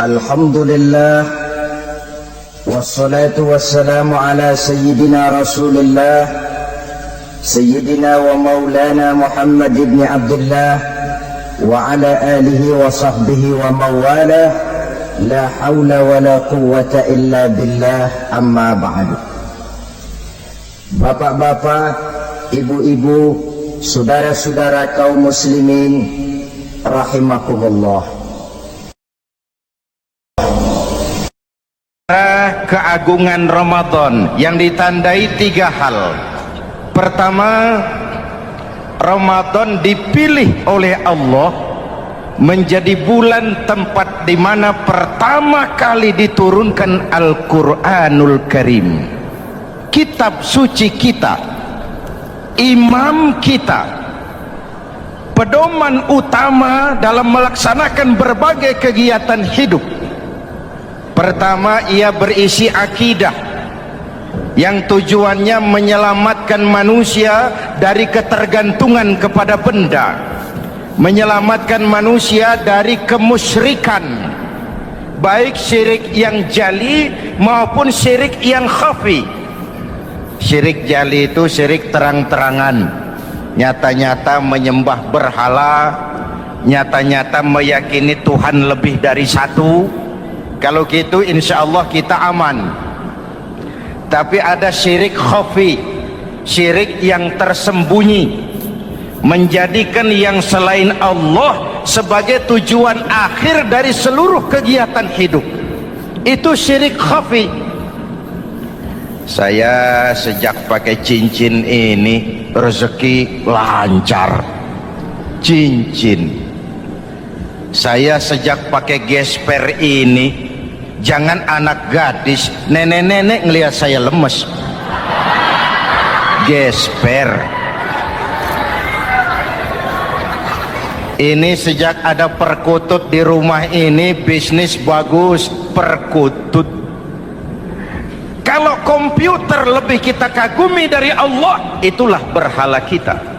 Alhamdulillah, wassalatu wassalamu ala sayyidina rasulillah, sayyidina wa maulana Muhammad ibn Abdullah wa ala alihi wa sahbihi wa mawala. La hawla wa la quwwata illa billah, amma ba'du. Bapak-bapak, ibu-ibu, saudara-saudara kaum muslimin rahimakumullah. Keagungan Ramadan yang ditandai 3 hal. Pertama, Ramadan dipilih oleh Allah menjadi bulan tempat di mana pertama kali diturunkan Al-Quranul Karim, kitab suci kita, imam kita, pedoman utama dalam melaksanakan berbagai kegiatan hidup. Pertama, ia berisi akidah yang tujuannya menyelamatkan manusia dari ketergantungan kepada benda, menyelamatkan manusia dari kemusyrikan, baik syirik yang jali maupun syirik yang khafi. Syirik jali itu syirik terang-terangan, nyata-nyata menyembah berhala, nyata-nyata meyakini Tuhan lebih dari satu. Kalau gitu insya Allah kita aman. Tapi ada syirik khafi, syirik yang tersembunyi, menjadikan yang selain Allah sebagai tujuan akhir dari seluruh kegiatan hidup. Itu syirik khafi. Saya sejak pakai cincin ini rezeki lancar. Cincin. Saya sejak pakai gesper ini, jangan anak gadis, nenek-nenek ngelihat saya lemes. Gesper. Ini sejak ada perkutut di rumah ini, bisnis bagus. Perkutut. Kalau komputer lebih kita kagumi dari Allah, itulah berhala kita.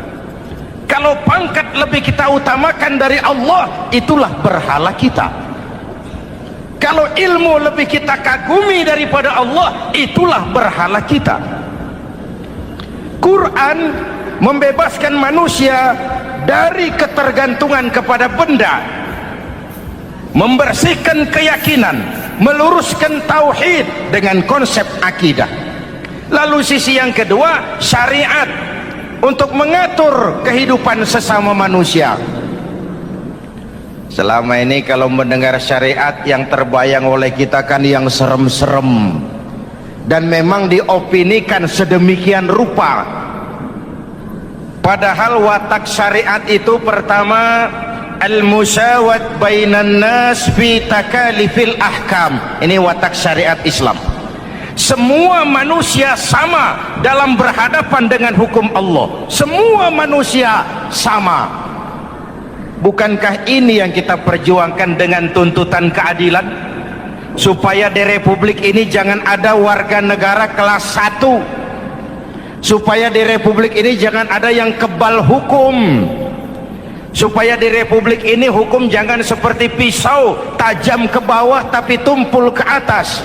Kalau pangkat lebih kita utamakan dari Allah, itulah berhala kita. Kalau ilmu lebih kita kagumi daripada Allah, itulah berhala kita. Quran membebaskan manusia dari ketergantungan kepada benda, membersihkan keyakinan, meluruskan tauhid dengan konsep akidah. Lalu sisi yang kedua, syariat untuk mengatur kehidupan sesama manusia. Selama ini kalau mendengar syariat, yang terbayang oleh kita kan yang serem-serem, dan memang diopinikan sedemikian rupa. Padahal watak syariat itu pertama, al-musawat bainan nas fi takalifil ahkam. Ini watak syariat Islam. Semua manusia sama dalam berhadapan dengan hukum Allah. Semua manusia sama. Bukankah ini yang kita perjuangkan dengan tuntutan keadilan? Supaya di Republik ini jangan ada warga negara kelas 1. Supaya di Republik ini jangan ada yang kebal hukum. Supaya di Republik ini hukum jangan seperti pisau, tajam ke bawah tapi tumpul ke atas.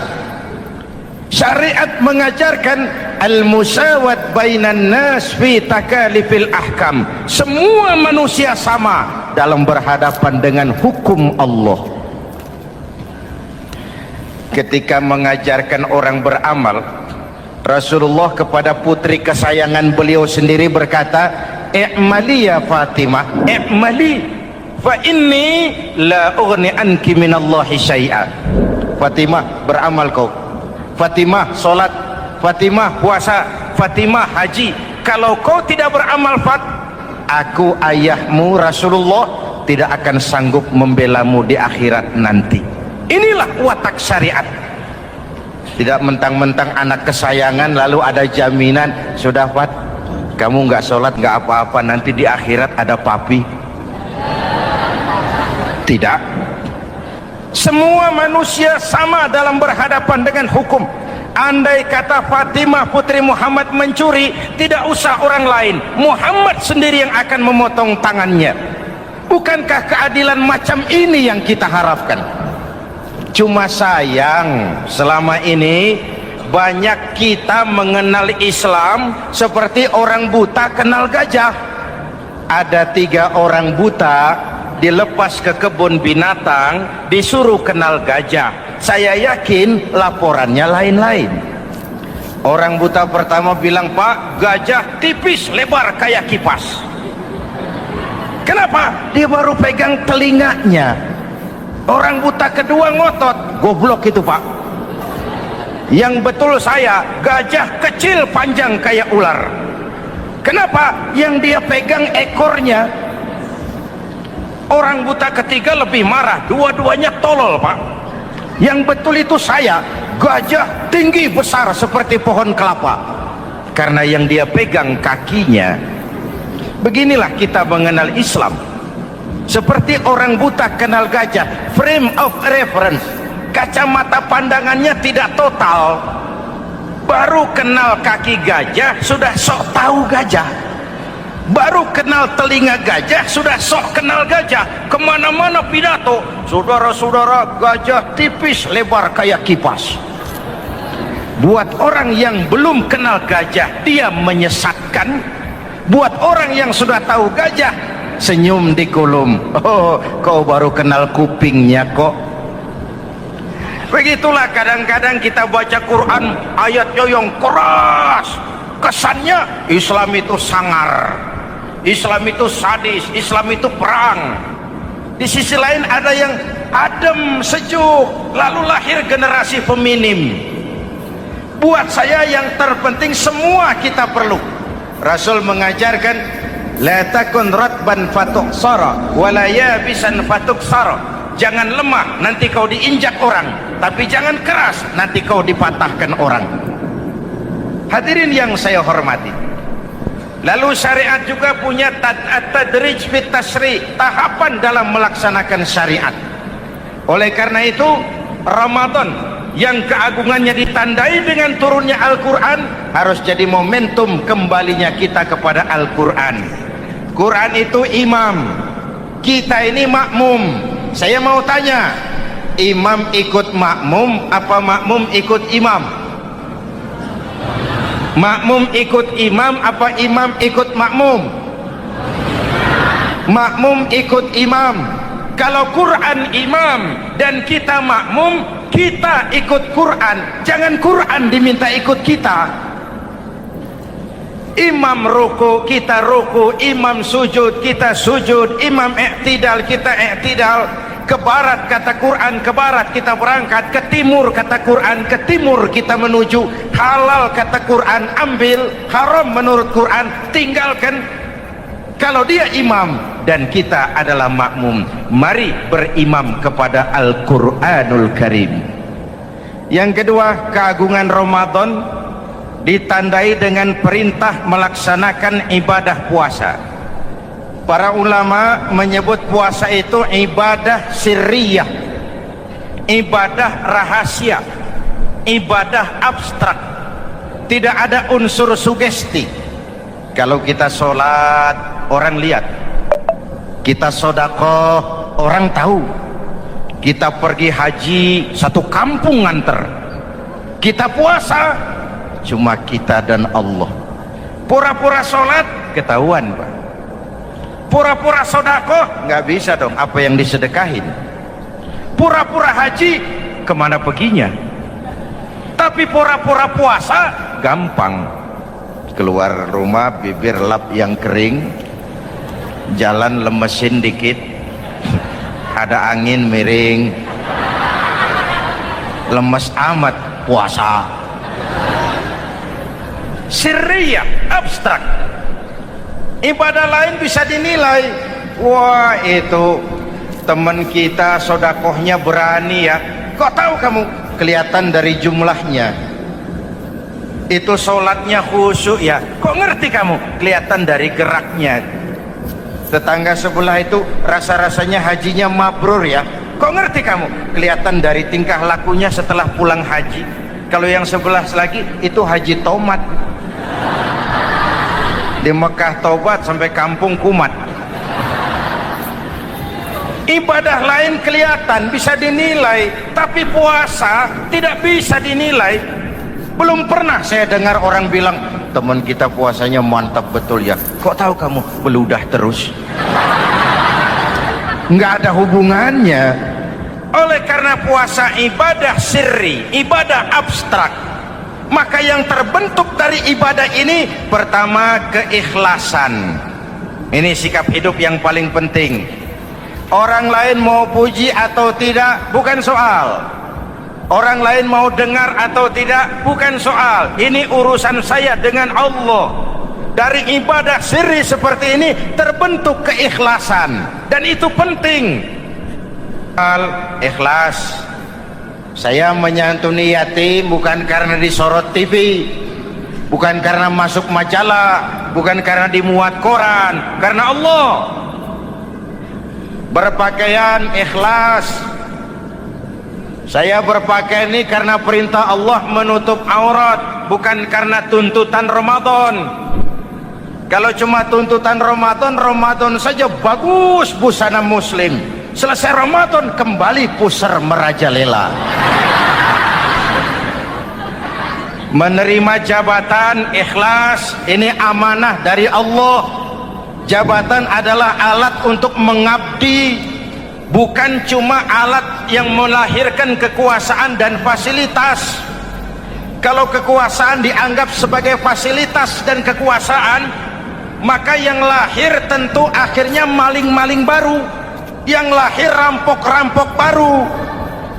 Syariat mengajarkan al-musawat bainan nas fi takalifil ahkam. Semua manusia sama dalam berhadapan dengan hukum Allah. Ketika mengajarkan orang beramal, Rasulullah kepada putri kesayangan beliau sendiri berkata, "I'mali ya Fatimah, i'mali fa inni la ughni anki minallahi syai'a." Fatimah, beramal kau. Fatimah sholat, Fatimah puasa, Fatimah haji. Kalau kau tidak beramal, aku ayahmu Rasulullah tidak akan sanggup membelamu di akhirat nanti. Inilah watak syariat. Tidak mentang-mentang anak kesayangan lalu ada jaminan, sudah Fat, kamu nggak sholat nggak apa-apa, nanti di akhirat ada papi. Tidak. Semua manusia sama dalam berhadapan dengan hukum. Andai kata Fatimah putri Muhammad mencuri, tidak usah orang lain, Muhammad sendiri yang akan memotong tangannya. Bukankah keadilan macam ini yang kita harapkan? Cuma sayang selama ini banyak kita mengenal Islam seperti orang buta kenal gajah. Ada 3 orang buta dilepas ke kebun binatang, disuruh kenal gajah. Saya yakin laporannya lain-lain. Orang buta pertama bilang, Pak, gajah tipis lebar kayak kipas. Kenapa? Dia baru pegang telinganya. Orang buta kedua ngotot, goblok itu Pak. Yang betul saya, gajah kecil panjang kayak ular. Kenapa? Yang dia pegang ekornya. Orang buta ketiga lebih marah, dua-duanya tolol Pak. Yang betul itu saya, gajah tinggi besar seperti pohon kelapa. Karena yang dia pegang kakinya. Beginilah kita mengenal Islam. Seperti orang buta kenal gajah, frame of reference, kacamata pandangannya tidak total. Baru kenal kaki gajah sudah sok tahu gajah. Baru kenal telinga gajah sudah sok kenal gajah. Kemana-mana pidato, saudara-saudara, gajah tipis lebar kayak kipas. Buat orang yang belum kenal gajah, dia menyesatkan. Buat orang yang sudah tahu gajah, senyum di kulum. Oh, kau baru kenal kupingnya kok. Begitulah kadang-kadang kita baca Quran, ayatnya yang keras. Kesannya Islam itu sangar, Islam itu sadis, Islam itu perang. Di sisi lain ada yang adem, sejuk, lalu lahir generasi feminim. Buat saya yang terpenting semua kita perlu. Rasul mengajarkan, la takun ratban fatuksara wala yabisan fatuksara. Jangan lemah, nanti kau diinjak orang, tapi jangan keras, nanti kau dipatahkan orang. Hadirin yang saya hormati, lalu syariat juga punya tadrij fit tasri, tahapan dalam melaksanakan syariat. Oleh karena itu Ramadan yang keagungannya ditandai dengan turunnya Al-Quran harus jadi momentum kembalinya kita kepada Al-Quran. Quran itu imam, kita ini makmum. Saya mau tanya, imam ikut makmum apa makmum ikut imam? Makmum ikut imam apa imam ikut makmum? Makmum ikut imam. Kalau Quran imam dan kita makmum, kita ikut Quran, jangan Quran diminta ikut kita. Imam ruku, kita ruku. Imam sujud, kita sujud. Imam i'tidal, kita i'tidal. Ke barat kata Quran, ke barat kita berangkat. Ke timur kata Quran, ke timur kita menuju. Halal kata Quran, ambil. Haram menurut Quran, tinggalkan. Kalau dia imam dan kita adalah makmum, mari berimam kepada Al-Quranul Karim. Yang kedua, keagungan Ramadan ditandai dengan perintah melaksanakan ibadah puasa. Para ulama menyebut puasa itu ibadah sirriyah, ibadah rahasia, ibadah abstrak, tidak ada unsur sugesti. Kalau kita sholat, orang lihat. Kita sedekah, orang tahu. Kita pergi haji, satu kampung nganter. Kita puasa, cuma kita dan Allah. Pura-pura sholat, ketahuan Pak. Pura-pura sedekah, nggak bisa dong, apa yang disedekahin. Pura-pura haji, kemana perginya? Tapi pura-pura puasa, gampang. Keluar rumah, bibir lap yang kering, jalan lemesin dikit, ada angin miring, lemes amat puasa. Sirriyah, abstrak. Ibadah lain bisa dinilai, wah itu teman kita sodakohnya berani ya. Kok tahu kamu? Kelihatan dari jumlahnya. Itu sholatnya khusyuk ya. Kok ngerti kamu? Kelihatan dari geraknya. Tetangga sebelah itu rasa-rasanya hajinya mabrur ya. Kok ngerti kamu? Kelihatan dari tingkah lakunya setelah pulang haji. Kalau yang sebelah lagi itu haji tomat. Di Mekah tobat sampai kampung kumat. Ibadah lain kelihatan bisa dinilai, tapi puasa tidak bisa dinilai. Belum pernah saya dengar orang bilang, teman kita puasanya mantap betul ya. Kok tahu kamu? Beludah terus. Nggak ada hubungannya. Oleh karena puasa ibadah sirri, ibadah abstrak, maka yang terbentuk dari ibadah ini pertama keikhlasan. Ini sikap hidup yang paling penting. Orang lain mau puji atau tidak bukan soal, orang lain mau dengar atau tidak bukan soal. Ini urusan saya dengan Allah. Dari ibadah sirri seperti ini terbentuk keikhlasan, dan itu penting. Ikhlas. Saya menyantuni yatim bukan karena disorot TV, bukan karena masuk majalah, bukan karena dimuat koran, karena Allah. Berpakaian ikhlas. Saya berpakaian ini karena perintah Allah menutup aurat, bukan karena tuntutan Ramadan. Kalau cuma tuntutan Ramadan, Ramadan saja bagus busana muslim. Selesai Ramadan kembali pusar merajalela. Menerima jabatan ikhlas, ini amanah dari Allah. Jabatan adalah alat untuk mengabdi, bukan cuma alat yang melahirkan kekuasaan dan fasilitas. Kalau kekuasaan dianggap sebagai fasilitas dan kekuasaan, maka yang lahir tentu akhirnya maling-maling baru, yang lahir rampok-rampok baru,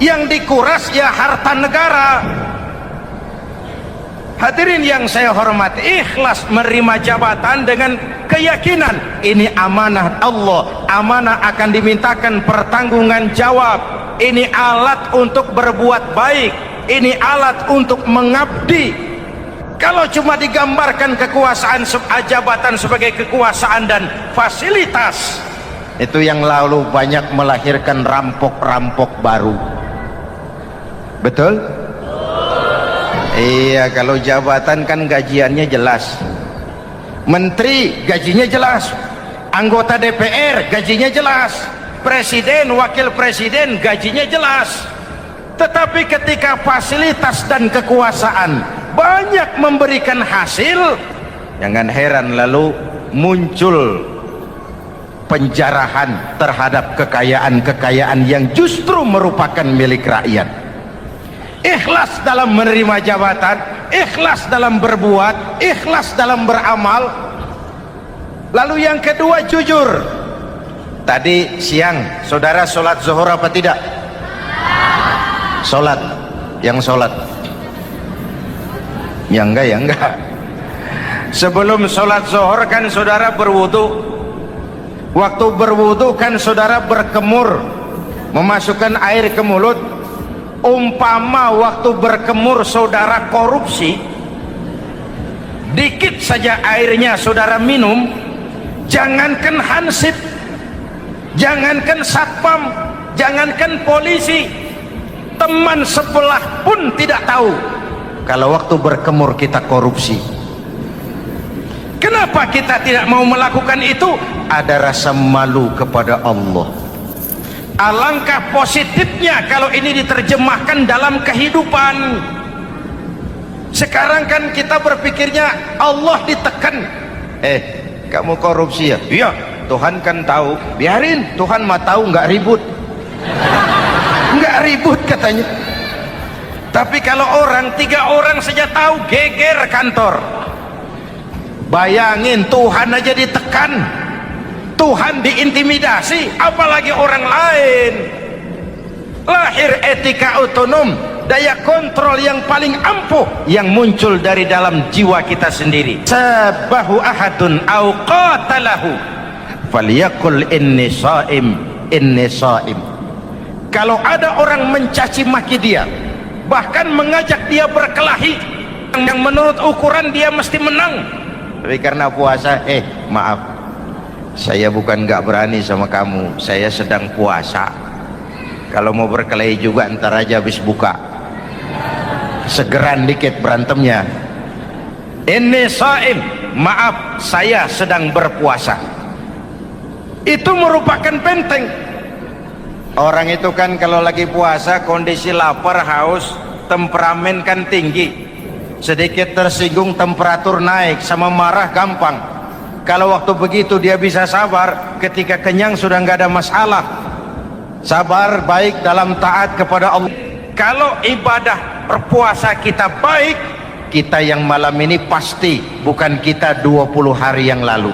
yang dikuras ya harta negara. Hadirin yang saya hormati, ikhlas menerima jabatan dengan keyakinan ini amanah Allah, amanah akan dimintakan pertanggungan jawab. Ini alat untuk berbuat baik, ini alat untuk mengabdi. Kalau cuma digambarkan kekuasaan jabatan sebagai kekuasaan dan fasilitas, itu yang lalu banyak melahirkan rampok-rampok baru. Betul? Iya, kalau jabatan kan gajiannya jelas. Menteri gajinya jelas, anggota DPR gajinya jelas, presiden, wakil presiden gajinya jelas. Tetapi ketika fasilitas dan kekuasaan banyak memberikan hasil, jangan heran lalu muncul penjarahan terhadap kekayaan-kekayaan yang justru merupakan milik rakyat. Ikhlas dalam menerima jabatan, ikhlas dalam berbuat, ikhlas dalam beramal. Lalu yang kedua, jujur. Tadi siang saudara sholat zuhur apa tidak? Sholat. Yang sholat? Ya enggak, ya enggak. Sebelum sholat zuhur kan saudara berwudu. Waktu berwudu kan saudara berkemur, memasukkan air ke mulut. Umpama waktu berkemur saudara korupsi, dikit saja airnya saudara minum, jangankan hansip, jangankan satpam, jangankan polisi, teman sebelah pun tidak tahu kalau waktu berkemur kita korupsi. Kenapa kita tidak mau melakukan itu? Ada rasa malu kepada Allah. Alangkah positifnya kalau ini diterjemahkan dalam kehidupan. Sekarang kan kita berpikirnya Allah ditekan. Kamu korupsi ya? Iya, Tuhan kan tahu. Biarin, Tuhan mah tahu, nggak ribut. Nggak ribut katanya. Tapi kalau orang, 3 orang saja tahu, geger kantor. Bayangin, Tuhan aja ditekan, Tuhan diintimidasi, apalagi orang lain. Lahir etika otonom, daya kontrol yang paling ampuh yang muncul dari dalam jiwa kita sendiri. Sabahu ahadun au qatalahu falyaqul inni shaim, inni shaim. Kalau ada orang mencaci maki dia, bahkan mengajak dia berkelahi yang menurut ukuran dia mesti menang, tapi karena puasa, maaf, saya bukan gak berani sama kamu, saya sedang puasa. Kalau mau berkelahi juga ntar aja habis buka, segeran dikit berantemnya. Ini shaim, maaf saya sedang berpuasa. Itu merupakan benteng. Orang itu kan kalau lagi puasa kondisi lapar, haus, temperamen kan tinggi. Sedikit tersinggung temperatur naik, sama marah gampang. Kalau waktu begitu dia bisa sabar, ketika kenyang sudah nggak ada masalah. Sabar baik dalam taat kepada Allah. Kalau ibadah berpuasa kita baik, kita yang malam ini pasti bukan kita 20 hari yang lalu.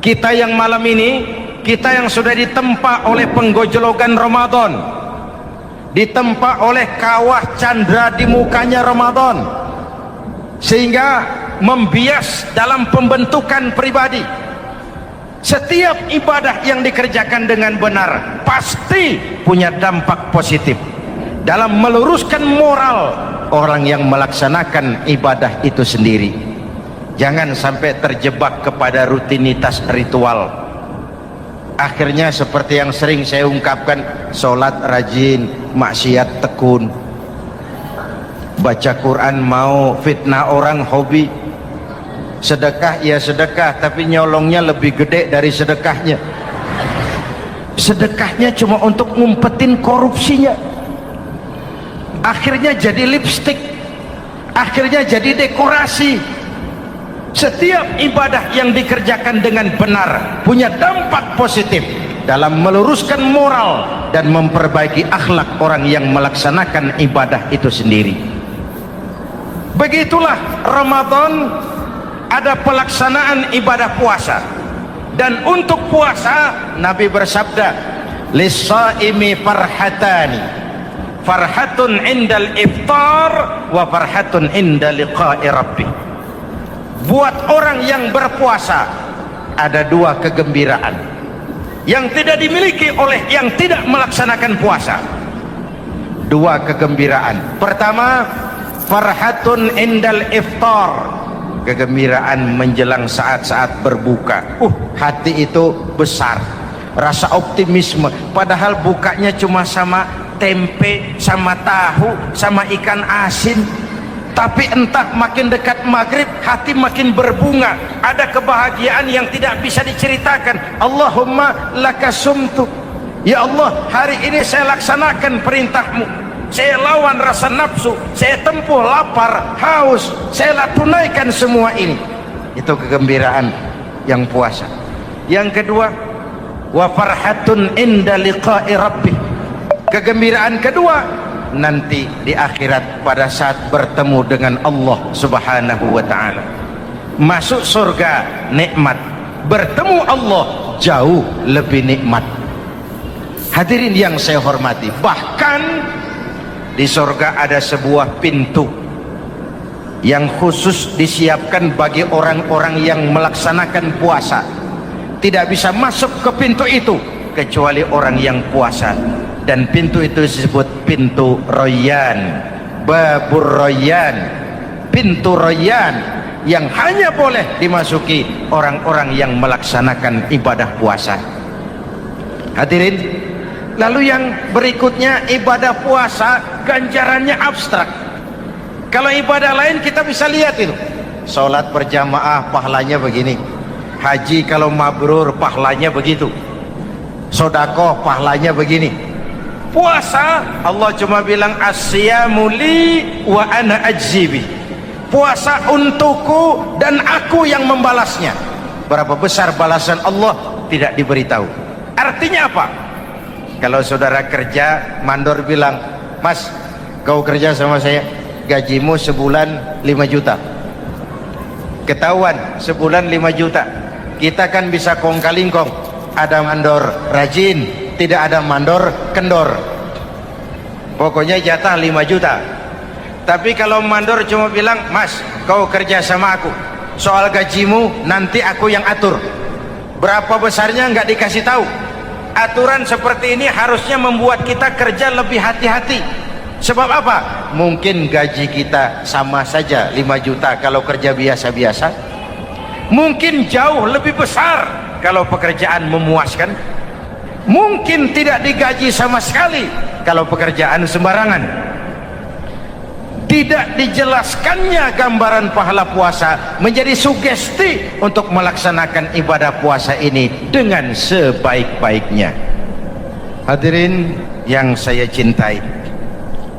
Kita yang malam ini, kita yang sudah ditempa oleh penggojologan Ramadan, ditempa oleh kawah candra di mukanya Ramadan, sehingga membias dalam pembentukan pribadi. Setiap ibadah yang dikerjakan dengan benar pasti punya dampak positif dalam meluruskan moral orang yang melaksanakan ibadah itu sendiri. Jangan sampai terjebak kepada rutinitas ritual. Akhirnya seperti yang sering saya ungkapkan, sholat rajin, maksiat tekun, baca Quran mau, fitnah orang hobi, sedekah ya sedekah tapi nyolongnya lebih gede dari sedekahnya. Sedekahnya cuma untuk ngumpetin korupsinya. Akhirnya jadi lipstik, akhirnya jadi dekorasi. Setiap ibadah yang dikerjakan dengan benar punya dampak positif dalam meluruskan moral dan memperbaiki akhlak orang yang melaksanakan ibadah itu sendiri. Begitulah Ramadan, ada pelaksanaan ibadah puasa. Dan untuk puasa Nabi bersabda, lis-shaimi farhatani, farhatun indal iftar wa farhatun inda liqa'i rabbih. Buat orang yang berpuasa ada dua kegembiraan yang tidak dimiliki oleh yang tidak melaksanakan puasa. Dua kegembiraan. Pertama, farhatun indal iftar, kegembiraan menjelang saat-saat berbuka. Hati itu besar, rasa optimisme, padahal bukanya cuma sama tempe, sama tahu, sama ikan asin. Tapi entah makin dekat maghrib hati makin berbunga, ada kebahagiaan yang tidak bisa diceritakan. Allahumma lakasumtu, ya Allah hari ini saya laksanakan perintahmu, saya lawan rasa nafsu, saya tempuh lapar, haus, saya tunaikan semua ini. Itu kegembiraan yang puasa. Yang kedua, wa farhatun inda liqa'i rabbih, kegembiraan kedua nanti di akhirat pada saat bertemu dengan Allah subhanahu wa ta'ala. Masuk surga nikmat, bertemu Allah jauh lebih nikmat. Hadirin yang saya hormati, bahkan di surga ada sebuah pintu yang khusus disiapkan bagi orang-orang yang melaksanakan puasa. Tidak bisa masuk ke pintu itu kecuali orang yang puasa. Dan pintu itu disebut pintu Rayyan, Babur Rayyan, pintu Rayyan yang hanya boleh dimasuki orang-orang yang melaksanakan ibadah puasa. Hadirin, lalu yang berikutnya ibadah puasa ganjarannya abstrak. Kalau ibadah lain kita bisa lihat itu, sholat berjamaah pahalanya begini, haji kalau mabrur pahalanya begitu, sedekah pahalanya begini. Puasa Allah cuma bilang as-siyamu li wa ana ajzibi, puasa untukku dan aku yang membalasnya. Berapa besar balasan Allah tidak diberitahu. Artinya apa? Kalau saudara kerja, mandor bilang, mas kau kerja sama saya, gajimu sebulan 5 juta, ketahuan sebulan 5 juta, kita kan bisa kong kalingkong, ada mandor rajin, tidak ada mandor kendor, pokoknya jatah 5 juta. Tapi kalau mandor cuma bilang, mas kau kerja sama aku, soal gajimu nanti aku yang atur, berapa besarnya nggak dikasih tahu. Aturan seperti ini harusnya membuat kita kerja lebih hati-hati. Sebab apa? Mungkin gaji kita sama saja 5 juta kalau kerja biasa-biasa, mungkin jauh lebih besar kalau pekerjaan memuaskan, mungkin tidak digaji sama sekali kalau pekerjaan sembarangan. Tidak dijelaskannya gambaran pahala puasa menjadi sugesti untuk melaksanakan ibadah puasa ini dengan sebaik-baiknya. Hadirin yang saya cintai,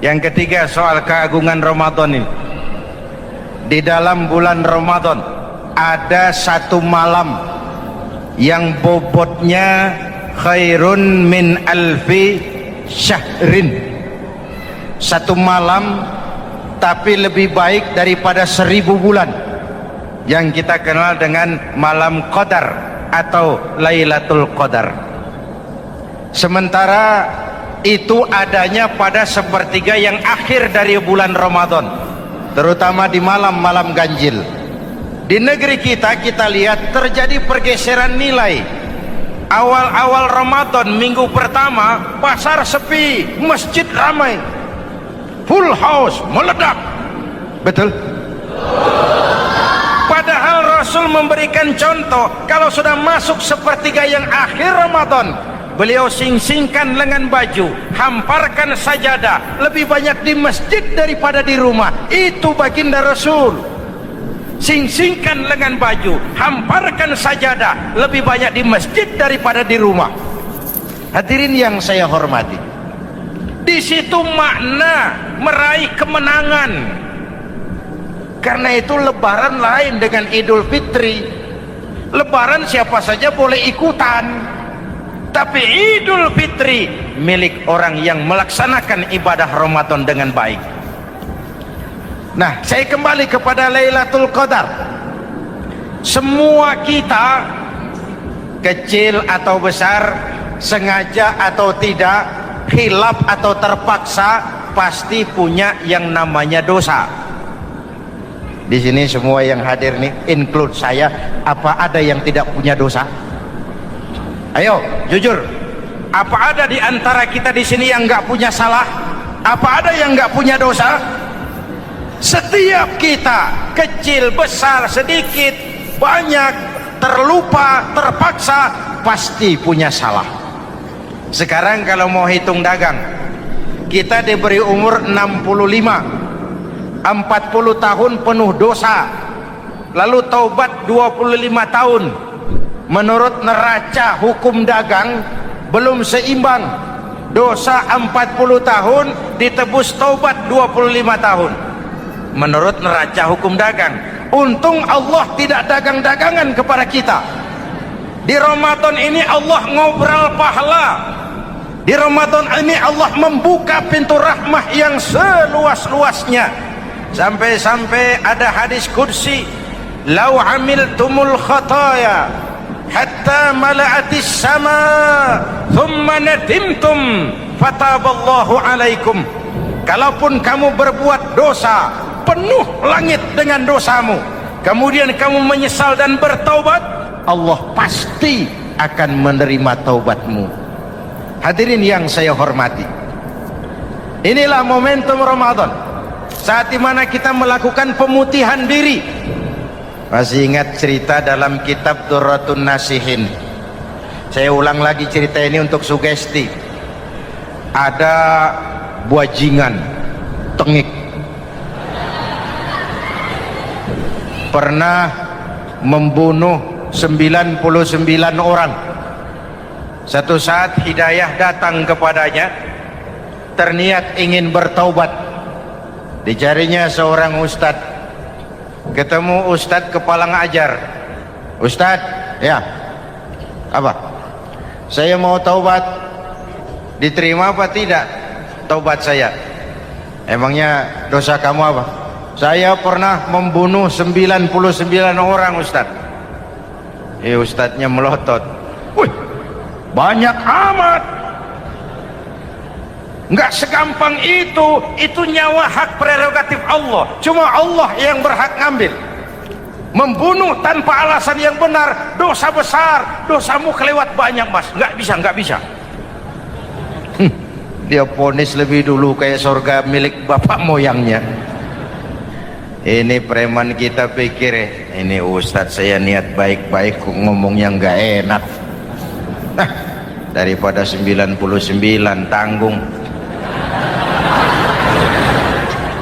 yang ketiga soal keagungan Ramadan ini. Di dalam bulan Ramadan ada satu malam yang bobotnya khairun min alfi syahrin. Satu malam tapi lebih baik daripada 1000 bulan, yang kita kenal dengan malam Qadar atau Lailatul Qadar. Sementara itu adanya pada sepertiga yang akhir dari bulan Ramadan, terutama di malam-malam ganjil. Di negeri kita lihat terjadi pergeseran nilai. Awal-awal Ramadan, minggu pertama, pasar sepi, masjid ramai, full house, meledak. Betul? Padahal Rasul memberikan contoh, kalau sudah masuk sepertiga yang akhir Ramadan, beliau sing-singkan lengan baju, hamparkan sajadah, lebih banyak di masjid daripada di rumah. Itu baginda Rasul. Sing-singkan lengan baju, hamparkan sajadah, lebih banyak di masjid daripada di rumah. Hadirin yang saya hormati, di situ makna meraih kemenangan. Karena itu lebaran lain dengan Idul Fitri. Lebaran siapa saja boleh ikutan, tapi Idul Fitri milik orang yang melaksanakan ibadah Ramadan dengan baik. Nah, saya kembali kepada Lailatul Qadar. Semua kita, kecil atau besar, sengaja atau tidak, khilaf atau terpaksa, pasti punya yang namanya dosa. Di sini semua yang hadir nih, include saya, apa ada yang tidak punya dosa? Ayo, jujur. Apa ada di antara kita di sini yang nggak punya salah? Apa ada yang nggak punya dosa? Setiap kita, kecil, besar, sedikit, banyak, terlupa, terpaksa, pasti punya salah. Sekarang kalau mau hitung dagang, kita diberi umur 65, 40 tahun penuh dosa, lalu taubat 25 tahun. Menurut neraca hukum dagang belum seimbang. Dosa 40 tahun ditebus taubat 25 tahun menurut neraca hukum dagang. Untung Allah tidak dagang-dagangan kepada kita. Di Ramadan ini Allah ngobrol pahala. Di Ramadan ini Allah membuka pintu rahmah yang seluas-luasnya. Sampai-sampai ada hadis qudsi, "Lau amiltumul khataya hatta mala'atis sama thumma nadimtum fataballahu alaikum." Kalaupun kamu berbuat dosa, penuh langit dengan dosamu, kemudian kamu menyesal dan bertaubat, Allah pasti akan menerima taubatmu. Hadirin yang saya hormati, inilah momentum Ramadan, saat dimana kita melakukan pemutihan diri. Masih ingat cerita dalam kitab Durratun Nasihin? Saya ulang lagi cerita ini untuk sugesti. Ada buajingan tengik pernah membunuh 99 orang. Satu saat hidayah datang kepadanya, terniat ingin bertaubat. Dicarinya seorang ustadz, ketemu ustadz kepala ngajar. Ustadz, ya, apa? Saya mau taubat, diterima apa tidak taubat saya? Emangnya dosa kamu apa? Saya pernah membunuh 99 orang, ustadz. Ustadznya melotot. Wih, banyak amat. Enggak segampang itu nyawa hak prerogatif Allah. Cuma Allah yang berhak ngambil. Membunuh tanpa alasan yang benar, dosa besar. Dosamu kelewat banyak, mas. Enggak bisa. Dia vonis lebih dulu kayak surga milik bapak moyangnya. Ini preman kita pikir, ini ustadz saya niat baik-baik kok ngomongnya nggak enak. Nah, daripada 99 tanggung,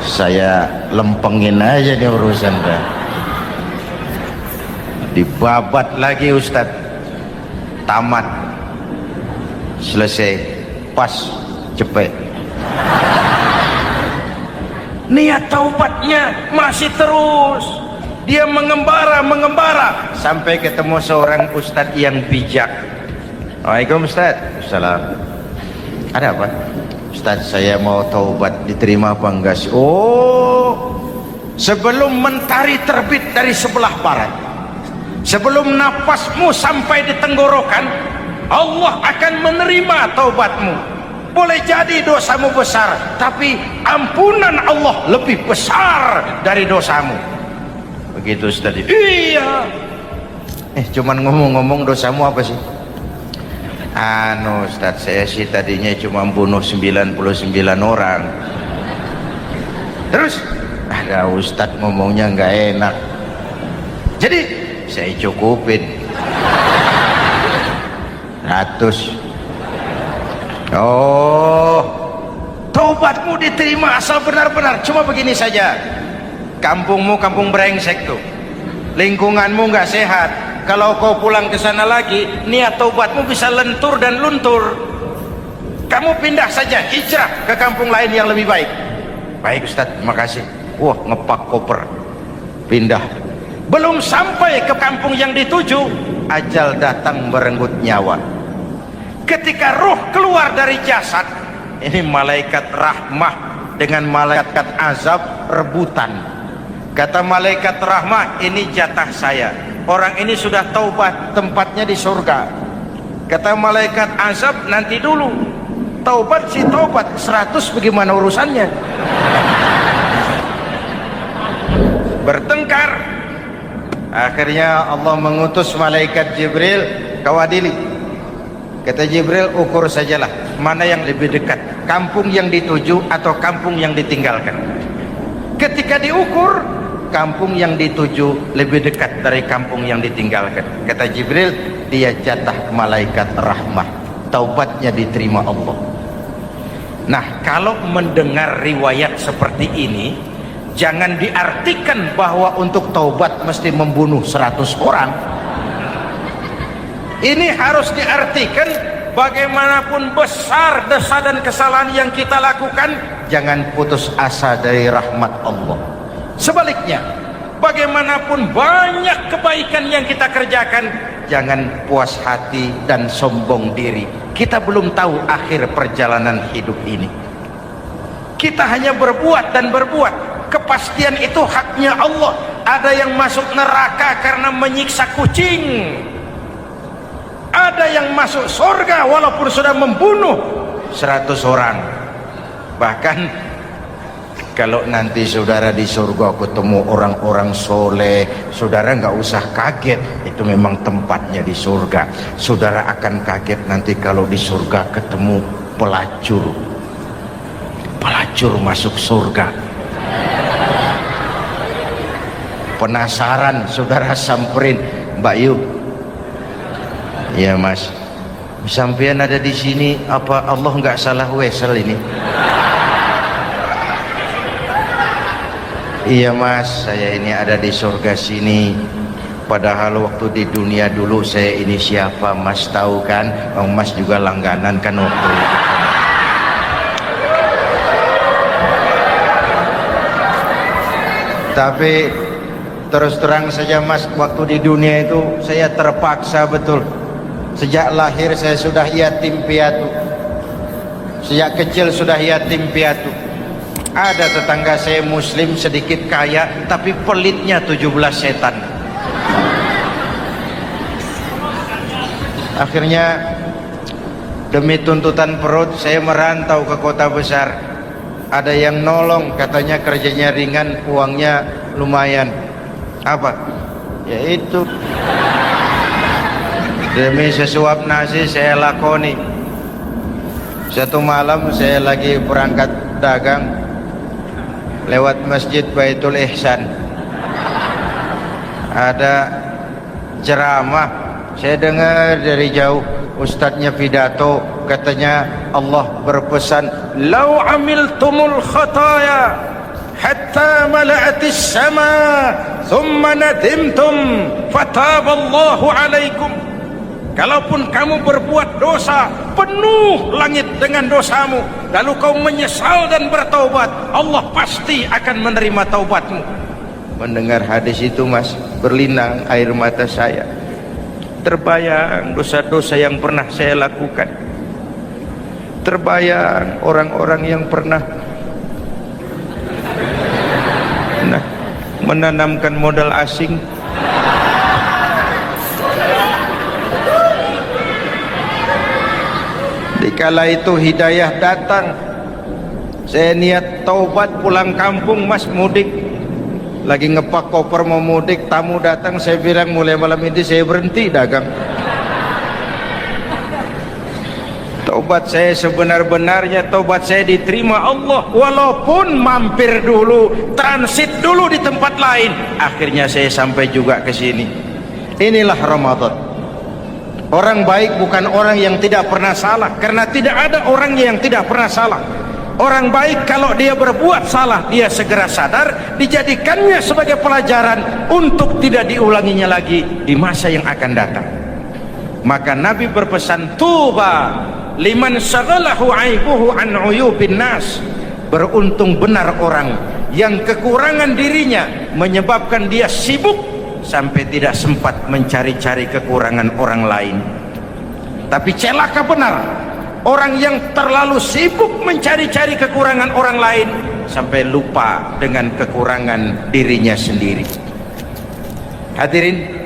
saya lempengin aja nih urusan dah. Dibabat lagi ustadz, tamat, selesai. pas cepet. Niat taubatnya masih terus. Dia mengembara sampai ketemu seorang ustadz yang bijak. Waalaikumsalam Ustaz. Assalam. Ada apa? Ustaz, saya mau taubat, diterima apa enggak sih? Oh, sebelum mentari terbit dari sebelah barat, sebelum nafasmu sampai di tenggorokan, Allah akan menerima taubatmu. Boleh jadi dosamu besar, tapi ampunan Allah lebih besar dari dosamu. Begitu Ustaz. Iya. Cuman ngomong-ngomong, dosamu apa sih? Ustaz, saya sih tadinya cuma bunuh 99 orang. Terus ada Ustaz ngomongnya nggak enak, jadi saya cukupin 100. Oh, taubatmu diterima asal benar-benar. Cuma begini saja, kampungmu kampung brengsek tuh, lingkunganmu nggak sehat. Kalau kau pulang ke sana lagi, niat taubatmu bisa lentur dan luntur. Kamu pindah saja, hijrah ke kampung lain yang lebih baik. Baik Ustaz, terima kasih. Wah, ngepak koper, pindah. Belum sampai ke kampung yang dituju, ajal datang merenggut nyawa. Ketika ruh keluar dari jasad, ini malaikat rahmah dengan malaikat azab rebutan. Kata malaikat rahmah, ini jatah saya. Orang ini sudah taubat, tempatnya di surga. Kata malaikat azab, nanti dulu. Taubat si taubat, 100 bagaimana urusannya? Bertengkar. Akhirnya Allah mengutus malaikat Jibril, kau adili. Kata Jibril, ukur sajalah mana yang lebih dekat, kampung yang dituju atau kampung yang ditinggalkan. Ketika diukur, kampung yang dituju lebih dekat dari kampung yang ditinggalkan. Kata Jibril, dia jatah malaikat rahmah, taubatnya diterima Allah. Nah, kalau mendengar riwayat seperti ini, jangan diartikan bahwa untuk taubat mesti membunuh 100 orang. Ini harus diartikan bagaimanapun besar dosa dan kesalahan yang kita lakukan, jangan putus asa dari rahmat Allah. Sebaliknya, bagaimanapun banyak kebaikan yang kita kerjakan, jangan puas hati dan sombong diri. Kita belum tahu akhir perjalanan hidup ini. Kita hanya berbuat dan berbuat. Kepastian itu haknya Allah. Ada yang masuk neraka karena menyiksa kucing. Ada yang masuk surga walaupun sudah membunuh 100 orang. Bahkan kalau nanti saudara di surga ketemu orang-orang soleh, saudara nggak usah kaget, itu memang tempatnya di surga. Saudara akan kaget nanti kalau di surga ketemu pelacur. Pelacur masuk surga. Penasaran, saudara samperin, Mbak Yu. Iya Mas, sampean ada di sini, apa Allah nggak salah wesel ini? Iya Mas, saya ini ada di surga sini. Padahal waktu di dunia dulu saya ini siapa Mas tahu kan? Mas juga langganan kan waktu itu. Tapi terus terang saja Mas, waktu di dunia itu saya terpaksa betul. Sejak lahir saya sudah yatim piatu. Sejak kecil sudah yatim piatu. Ada tetangga saya muslim sedikit kaya, tapi pelitnya 17 setan. Akhirnya demi tuntutan perut saya merantau ke kota besar. Ada yang nolong, katanya kerjanya ringan, uangnya lumayan. Apa? Yaitu demi sesuap nasi saya lakoni. Satu malam saya lagi berangkat dagang, lewat masjid Baitul Ihsan, ada ceramah. Saya dengar dari jauh, ustadznya pidato, katanya Allah berpesan, "Lau amiltumul khataya hatta mala'atis sama thumma nadimtum fataballahu alaikum." kalaupun kamu berbuat dosa penuh langit dengan dosamu, lalu kau menyesal dan bertaubat, Allah pasti akan menerima taubatmu. Mendengar hadis itu mas, berlinang air mata saya. Terbayang dosa-dosa yang pernah saya lakukan, terbayang orang-orang yang pernah menanamkan modal asing. Dikala itu hidayah datang, saya niat taubat pulang kampung mas, mudik, lagi ngepak koper mau mudik, tamu datang, saya bilang mulai malam ini saya berhenti dagang. Taubat saya sebenar-benarnya, taubat saya diterima Allah, walaupun mampir dulu, transit dulu di tempat lain, akhirnya saya sampai juga ke sini. Inilah Ramadan. Orang baik bukan orang yang tidak pernah salah, karena tidak ada orang yang tidak pernah salah. Orang baik kalau dia berbuat salah, dia segera sadar, dijadikannya sebagai pelajaran untuk tidak diulanginya lagi di masa yang akan datang. Maka Nabi berpesan, tuba liman syaghalahu aibuhu an uyubin nas. Beruntung benar orang yang kekurangan dirinya menyebabkan dia sibuk sampai tidak sempat mencari-cari kekurangan orang lain. Tapi celaka benar orang yang terlalu sibuk mencari-cari kekurangan orang lain sampai lupa dengan kekurangan dirinya sendiri. Hadirin,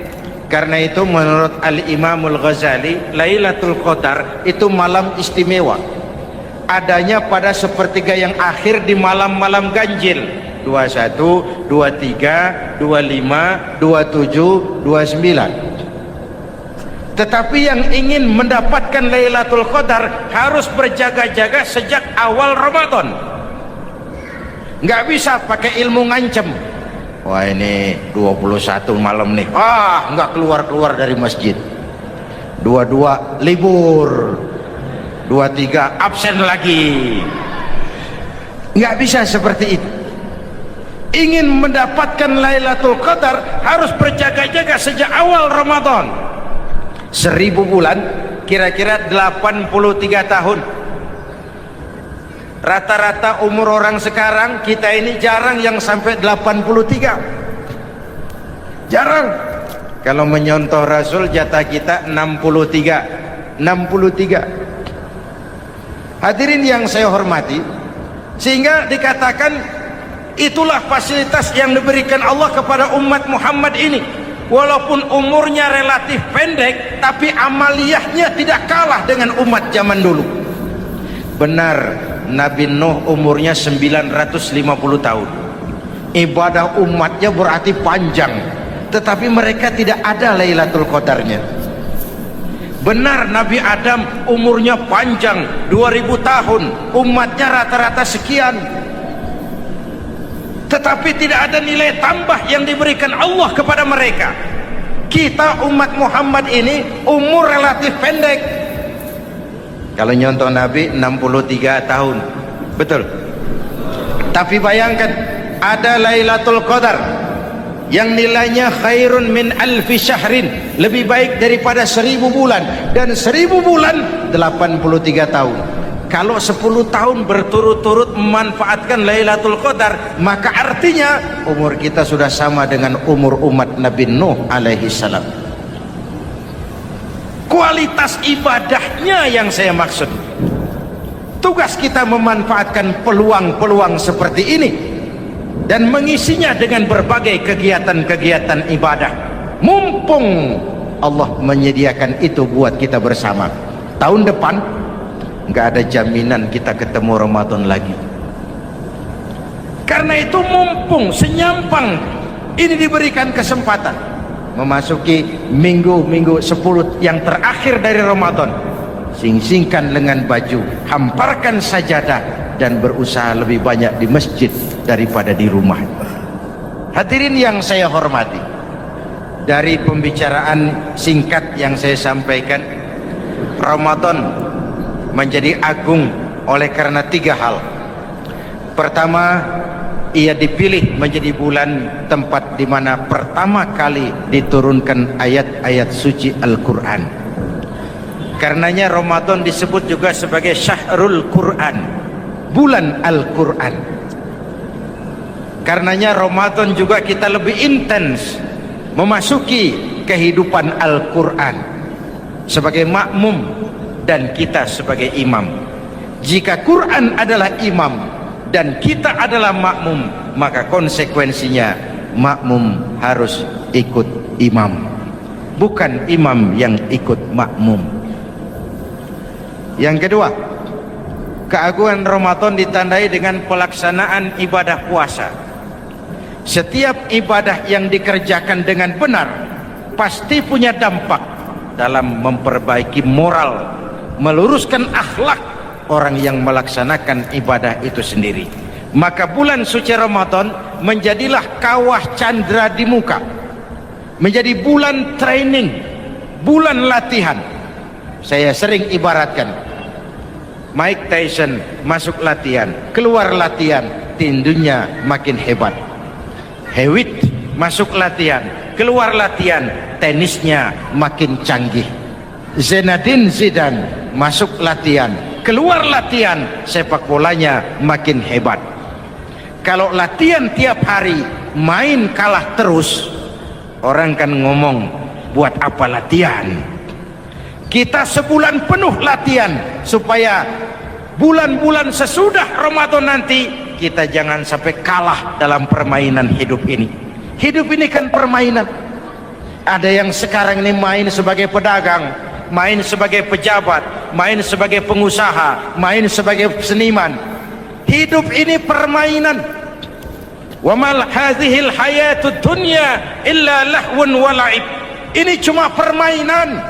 karena itu menurut Al-Imamul Ghazali, Lailatul Qadar itu malam istimewa. Adanya pada sepertiga yang akhir di malam-malam ganjil, 21, 23, 25, 27, 29. Tetapi yang ingin mendapatkan Lailatul Qadar harus berjaga-jaga sejak awal Ramadan. Nggak bisa pakai ilmu ngancem. Wah ini 21 malam nih, nggak keluar-keluar dari masjid. 22 libur, 23 absen lagi. Nggak bisa seperti itu. Ingin mendapatkan Lailatul Qadar harus berjaga-jaga sejak awal Ramadan. 1000 bulan kira-kira 83 tahun. Rata-rata umur orang sekarang kita ini jarang yang sampai 83. Jarang. Kalau menyontoh Rasul jatah kita 63. Hadirin yang saya hormati, sehingga dikatakan itulah fasilitas yang diberikan Allah kepada umat Muhammad ini. Walaupun umurnya relatif pendek, tapi amaliyahnya tidak kalah dengan umat zaman dulu. Benar, Nabi Nuh umurnya 950 tahun. Ibadah umatnya berarti panjang, tetapi mereka tidak ada Lailatul Qadarnya. Benar, Nabi Adam umurnya panjang, 2000 tahun, umatnya rata-rata sekian, tetapi tidak ada nilai tambah yang diberikan Allah kepada mereka. Kita umat Muhammad ini umur relatif pendek. Kalau nyontoh Nabi 63 tahun, betul. Tapi bayangkan ada Lailatul Qadar yang nilainya khairun min alfi syahrin, lebih baik daripada 1000 bulan, dan 1000 bulan 83 tahun. Kalau 10 tahun berturut-turut memanfaatkan Lailatul Qadar, maka artinya umur kita sudah sama dengan umur umat Nabi Nuh alaihi salam. Kualitas ibadahnya yang saya maksud. Tugas kita memanfaatkan peluang-peluang seperti ini dan mengisinya dengan berbagai kegiatan-kegiatan ibadah. Mumpung Allah menyediakan itu buat kita bersama. Tahun depan nggak ada jaminan kita ketemu Ramadan lagi. Karena itu mumpung senyampang ini diberikan kesempatan memasuki minggu-minggu 10 yang terakhir dari Ramadan, sing-singkan lengan baju, hamparkan sajadah, dan berusaha lebih banyak di masjid daripada di rumah. Hadirin yang saya hormati, dari pembicaraan singkat yang saya sampaikan, Ramadan menjadi agung oleh karena 3 hal. Pertama, ia dipilih menjadi bulan tempat di mana pertama kali diturunkan ayat-ayat suci Al-Quran. Karenanya Ramadan disebut juga sebagai Syahrul Quran, bulan Al-Quran. Karenanya Ramadan juga kita lebih intens memasuki kehidupan Al-Quran sebagai makmum dan kita sebagai imam. Jika Quran adalah imam dan kita adalah makmum, maka konsekuensinya makmum harus ikut imam, bukan imam yang ikut makmum. Yang kedua, keagungan Ramadan ditandai dengan pelaksanaan ibadah puasa. Setiap ibadah yang dikerjakan dengan benar pasti punya dampak dalam memperbaiki moral, meluruskan akhlak orang yang melaksanakan ibadah itu sendiri. Maka bulan suci Ramadan menjadilah kawah candra di muka, menjadi bulan training, bulan latihan. Saya sering ibaratkan, Mike Tyson masuk latihan, keluar latihan, tinjunya makin hebat. Hewitt masuk latihan, keluar latihan, tenisnya makin canggih. Zinedine Zidane masuk latihan, keluar latihan, sepak bolanya makin hebat. Kalau latihan tiap hari, main kalah terus, orang kan ngomong, buat apa latihan? Kita sebulan penuh latihan supaya bulan-bulan sesudah Ramadan nanti kita jangan sampai kalah dalam permainan hidup ini. Hidup ini kan permainan. Ada yang sekarang ini main sebagai pedagang, main sebagai pejabat, main sebagai pengusaha, main sebagai seniman. Hidup ini permainan. Wa mal hadhil hayatud dunya illa lahwun wa la'ib. Ini cuma permainan.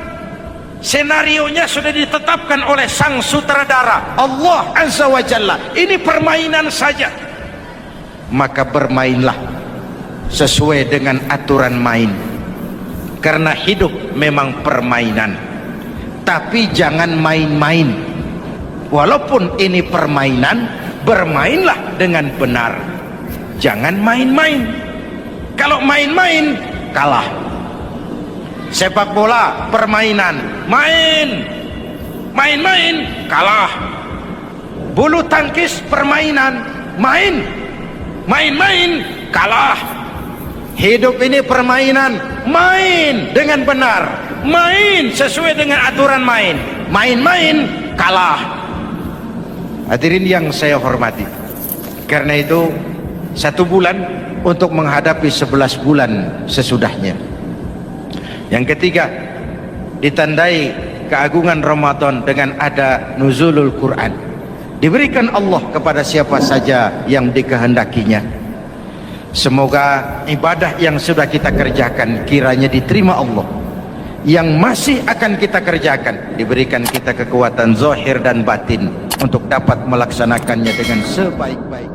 Senarionya sudah ditetapkan oleh sang sutradara Allah Azza wa Jalla. Ini permainan saja. Maka bermainlah sesuai dengan aturan main, karena hidup memang permainan. Tapi jangan main-main. Walaupun ini permainan, bermainlah dengan benar. Jangan main-main. Kalau main-main, kalah. Sepak bola permainan, main-main kalah. Bulu tangkis permainan, main-main kalah. Hidup ini permainan, main dengan benar, main sesuai dengan aturan main, main-main kalah. Hadirin yang saya hormati, karena itu 1 bulan untuk menghadapi 11 bulan sesudahnya. Yang ketiga, ditandai keagungan Ramadan dengan ada nuzulul Quran. Diberikan Allah kepada siapa saja yang dikehendakinya. Semoga ibadah yang sudah kita kerjakan kiranya diterima Allah. Yang masih akan kita kerjakan, diberikan kita kekuatan zahir dan batin untuk dapat melaksanakannya dengan sebaik-baik.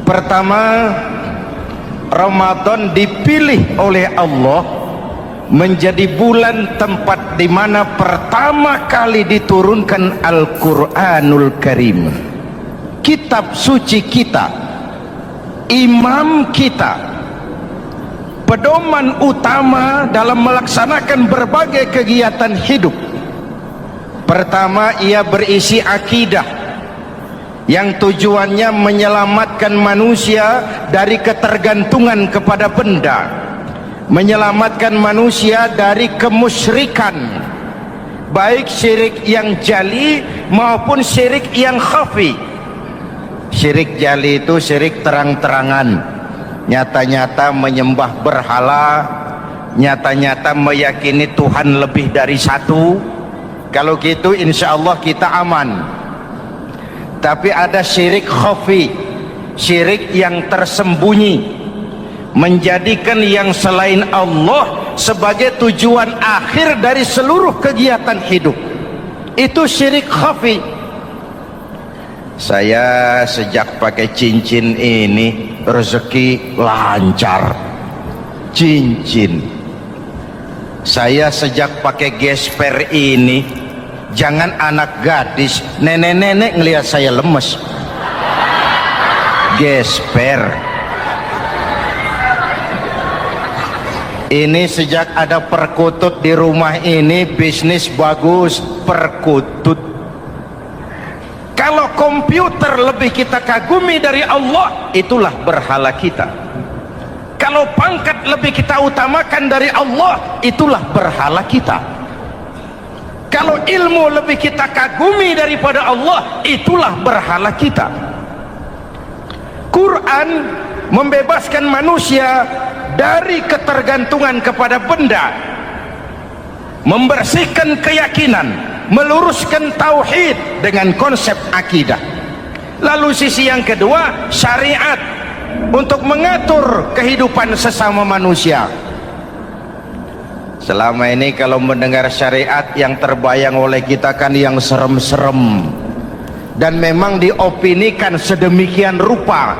Pertama, Ramadan dipilih oleh Allah menjadi bulan tempat di mana pertama kali diturunkan Al-Quranul Karim, kitab suci kita, imam kita, pedoman utama dalam melaksanakan berbagai kegiatan hidup. Pertama, ia berisi akidah yang tujuannya menyelamatkan manusia dari ketergantungan kepada benda, menyelamatkan manusia dari kemusyrikan, baik syirik yang jali maupun syirik yang khafi. Syirik jali itu syirik terang-terangan, nyata-nyata menyembah berhala, nyata-nyata meyakini Tuhan lebih dari satu. Kalau gitu insya Allah kita aman. Tapi ada syirik khafi, syirik yang tersembunyi, menjadikan yang selain Allah sebagai tujuan akhir dari seluruh kegiatan hidup. Itu syirik khafi. Saya sejak pakai cincin ini rezeki lancar. Cincin. Saya sejak pakai gesper ini jangan anak gadis, nenek-nenek ngelihat saya lemes, gesper. Ini sejak ada perkutut di rumah ini bisnis bagus, perkutut. Kalau komputer lebih kita kagumi dari Allah, itulah berhala kita. Kalau pangkat lebih kita utamakan dari Allah, itulah berhala kita. Kalau ilmu lebih kita kagumi daripada Allah, itulah berhala kita. Quran membebaskan manusia dari ketergantungan kepada benda, membersihkan keyakinan, meluruskan tauhid dengan konsep akidah. Lalu sisi yang kedua, syariat untuk mengatur kehidupan sesama manusia. Selama ini kalau mendengar syariat, yang terbayang oleh kita kan yang serem-serem, dan memang diopinikan sedemikian rupa.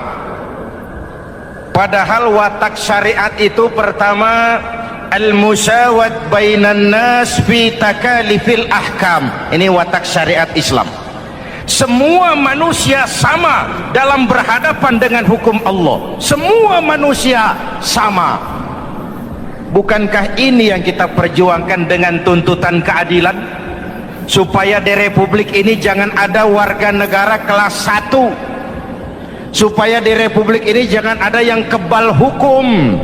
Padahal watak syariat itu pertama, al-musawat bainan nas fi takalifil ahkam. Ini watak syariat Islam. Semua manusia sama dalam berhadapan dengan hukum Allah. Semua manusia sama. Bukankah ini yang kita perjuangkan dengan tuntutan keadilan? Supaya di Republik ini jangan ada warga negara kelas 1. Supaya di Republik ini jangan ada yang kebal hukum.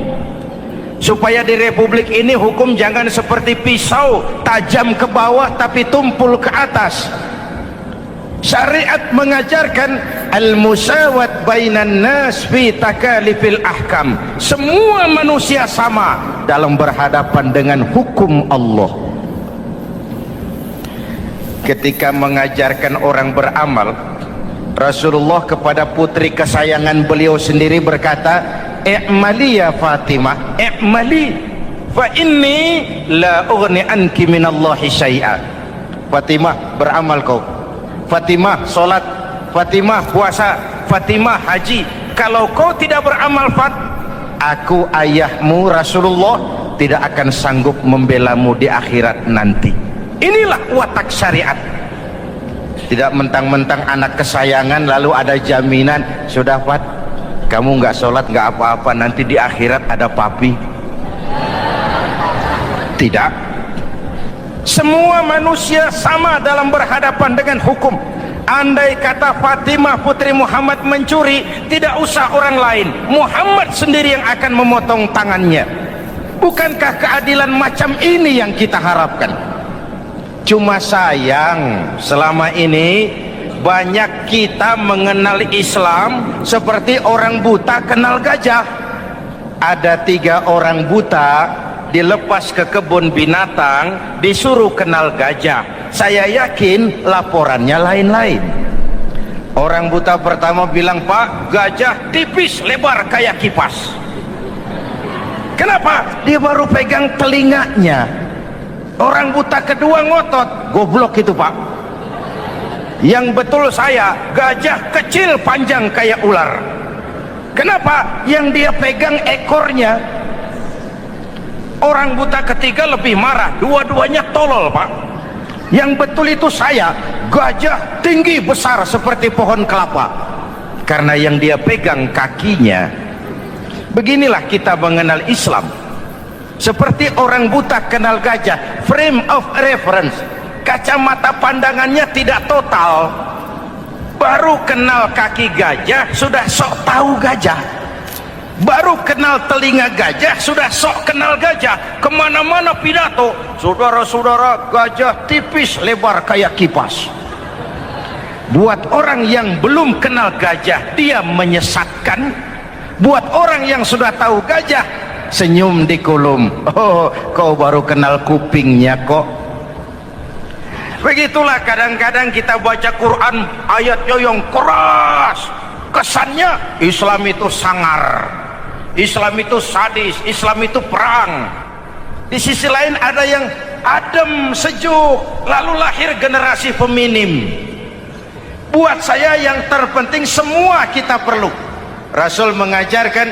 Supaya di Republik ini hukum jangan seperti pisau, tajam ke bawah tapi tumpul ke atas. Syariat mengajarkan al-musawat bainan nas fi takalifil ahkam. Semua manusia sama dalam berhadapan dengan hukum Allah. Ketika mengajarkan orang beramal, Rasulullah kepada putri kesayangan beliau sendiri berkata, "I'mali ya Fatimah, i'mali fa inni la ughni anki minallahi syai'a." Fatimah, beramal kau. Fatimah, salat. Fatimah, puasa. Fatimah, haji. Kalau kau tidak beramal, aku ayahmu Rasulullah tidak akan sanggup membelamu di akhirat nanti. Inilah watak syariat. Tidak mentang-mentang anak kesayangan lalu ada jaminan, sudah Fat, kamu nggak sholat nggak apa-apa, nanti di akhirat ada papi. Tidak. Semua manusia sama dalam berhadapan dengan hukum. Andai kata Fatimah putri Muhammad mencuri, tidak usah orang lain, Muhammad sendiri yang akan memotong tangannya. Bukankah keadilan macam ini yang kita harapkan? Cuma sayang, selama ini banyak kita mengenal Islam seperti orang buta kenal gajah. Ada 3 orang buta dilepas ke kebun binatang, disuruh kenal gajah. Saya yakin laporannya lain-lain. Orang buta pertama bilang, "Pak, gajah tipis lebar kayak kipas." Kenapa? Dia baru pegang telinganya. Orang buta kedua ngotot, "Goblok itu Pak. Yang betul saya, gajah kecil panjang kayak ular." Kenapa? Yang dia pegang ekornya. Orang buta ketiga lebih marah, dua-duanya tolol Pak. Yang betul itu saya, gajah tinggi besar seperti pohon kelapa. Karena yang dia pegang kakinya. Beginilah kita mengenal Islam. Seperti orang buta kenal gajah, frame of reference, kacamata pandangannya tidak total. Baru kenal kaki gajah sudah sok tahu gajah. Baru kenal telinga gajah sudah sok kenal gajah. Kemana-mana pidato, "Saudara-saudara, gajah tipis lebar kayak kipas." Buat orang yang belum kenal gajah, dia menyesatkan. Buat orang yang sudah tahu gajah, senyum di kulum. "Oh, kau baru kenal kupingnya kok." Begitulah kadang-kadang kita baca Quran, ayatnya yang keras. Kesannya Islam itu sangar, Islam itu sadis, Islam itu perang. Di sisi lain ada yang adem, sejuk, lalu lahir generasi feminim. Buat saya yang terpenting semua kita perlu. Rasul mengajarkan,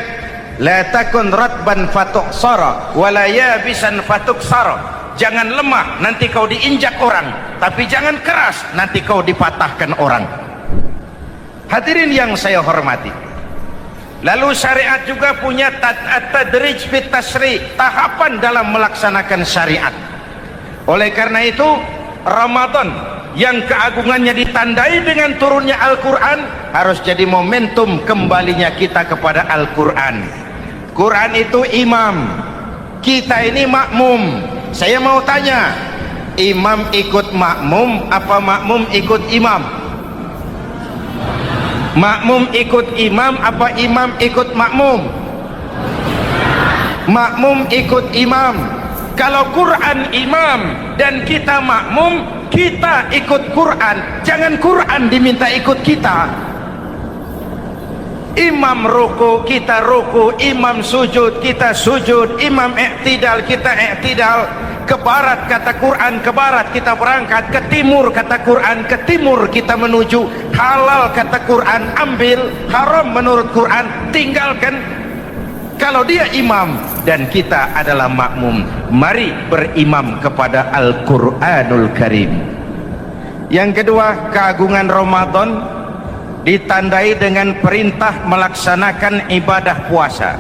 "La takun ratban fatuksara wa la yabisan fatuksara." jangan lemah, nanti kau diinjak orang, tapi jangan keras, nanti kau dipatahkan orang. Hadirin yang saya hormati, lalu syariat juga punya tadrij fit tasri', tahapan dalam melaksanakan syariat. Oleh karena itu Ramadan yang keagungannya ditandai dengan turunnya Al-Quran harus jadi momentum kembalinya kita kepada Al-Quran. Quran itu imam, kita ini makmum. Saya mau tanya, imam ikut makmum apa makmum ikut imam? Makmum ikut imam apa imam ikut makmum? Makmum ikut imam. Kalau Quran imam dan kita makmum, kita ikut Quran, jangan Quran diminta ikut kita. Imam ruku, kita ruku. Imam sujud, kita sujud. Imam i'tidal, kita i'tidal. Ke barat kata Quran, ke barat kita berangkat. Ke timur kata Quran, ke timur kita menuju. Halal kata Quran, ambil. Haram menurut Quran, tinggalkan. Kalau dia imam dan kita adalah makmum, mari berimam kepada Al-Quranul Karim. Yang kedua, keagungan Ramadan ditandai dengan perintah melaksanakan ibadah puasa.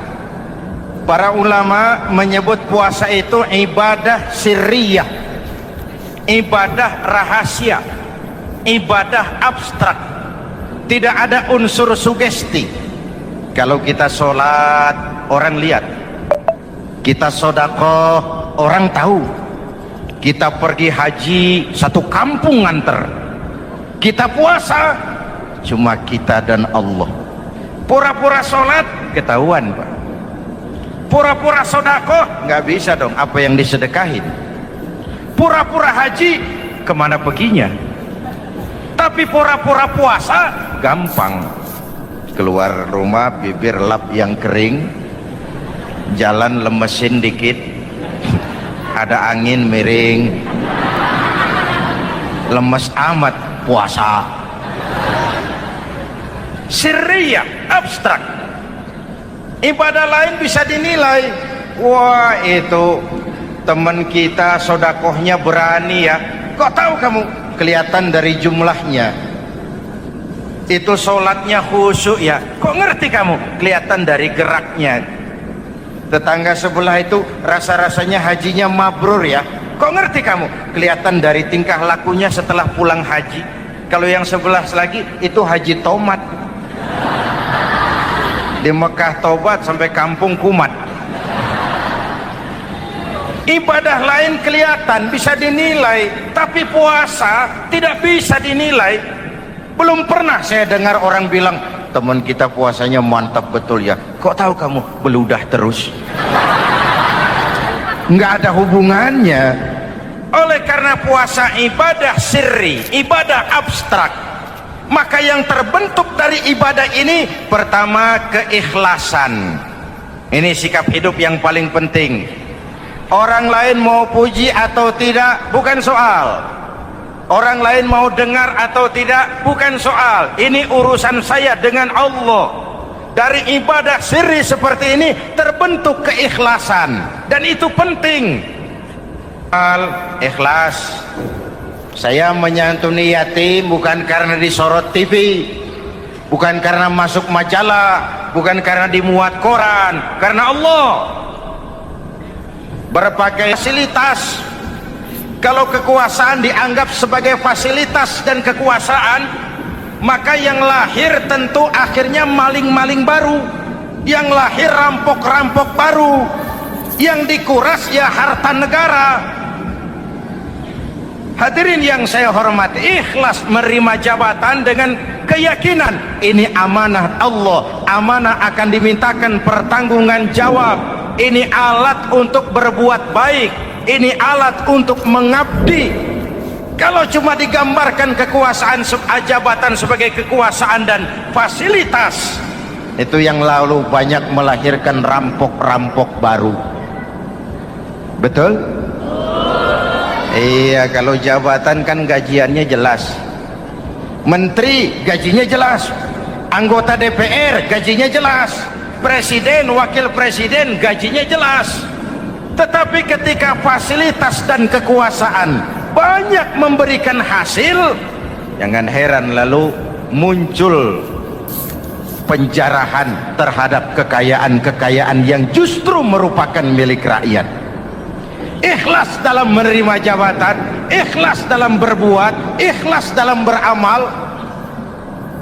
Para ulama menyebut puasa itu ibadah sirriyah, ibadah rahasia, ibadah abstrak, tidak ada unsur sugesti. Kalau kita sholat, orang lihat. Kita sedekah, orang tahu. Kita pergi haji, satu kampung nganter. Kita puasa, cuma kita dan Allah. Pura-pura sholat, ketahuan Pak. Pura-pura sedekah, nggak bisa dong apa yang disedekahin. Pura-pura haji, kemana perginya? Tapi pura-pura puasa, gampang. Keluar rumah, bibir lap yang kering, jalan lemesin dikit, ada angin miring, lemes amat puasa. Sirriyah, abstrak. Ibadah lain bisa dinilai, wah itu teman kita sodakohnya berani ya. Kok tahu kamu? Kelihatan dari jumlahnya. Itu sholatnya khusyuk ya. Kok ngerti kamu? Kelihatan dari geraknya. Tetangga sebelah itu rasa-rasanya hajinya mabrur ya. Kok ngerti kamu? Kelihatan dari tingkah lakunya setelah pulang haji. Kalau yang sebelah lagi itu haji tomat. Di Mekah tobat sampai kampung kumat. Ibadah lain kelihatan bisa dinilai, tapi puasa tidak bisa dinilai. Belum pernah saya dengar orang bilang, teman kita puasanya mantap betul ya. Kok tahu kamu? Beludah terus. Nggak ada hubungannya. Oleh karena puasa ibadah sirri, ibadah abstrak, maka yang terbentuk dari ibadah ini pertama keikhlasan. Ini sikap hidup yang paling penting. Orang lain mau puji atau tidak bukan soal. Orang lain mau dengar atau tidak bukan soal. Ini urusan saya dengan Allah. Dari ibadah sirri seperti ini terbentuk keikhlasan, dan itu penting. Ikhlas. Saya menyantuni yatim bukan karena disorot TV, bukan karena masuk majalah, bukan karena dimuat koran, karena Allah. Berbagai fasilitas. Kalau kekuasaan dianggap sebagai fasilitas dan kekuasaan, maka yang lahir tentu akhirnya maling-maling baru, yang lahir rampok-rampok baru, yang dikuras ya harta negara. Hadirin yang saya hormati, ikhlas menerima jabatan dengan keyakinan ini amanah Allah, amanah akan dimintakan pertanggungan jawab. Ini alat untuk berbuat baik, ini alat untuk mengabdi. Kalau cuma digambarkan kekuasaan jabatan sebagai kekuasaan dan fasilitas, itu yang lalu banyak melahirkan rampok-rampok baru. Betul? Iya, kalau jabatan kan gajiannya jelas. Menteri gajinya jelas, anggota DPR gajinya jelas, presiden, wakil presiden gajinya jelas. Tetapi ketika fasilitas dan kekuasaan banyak memberikan hasil, jangan heran lalu muncul penjarahan terhadap kekayaan-kekayaan yang justru merupakan milik rakyat. Ikhlas dalam menerima jabatan, ikhlas dalam berbuat, ikhlas dalam beramal.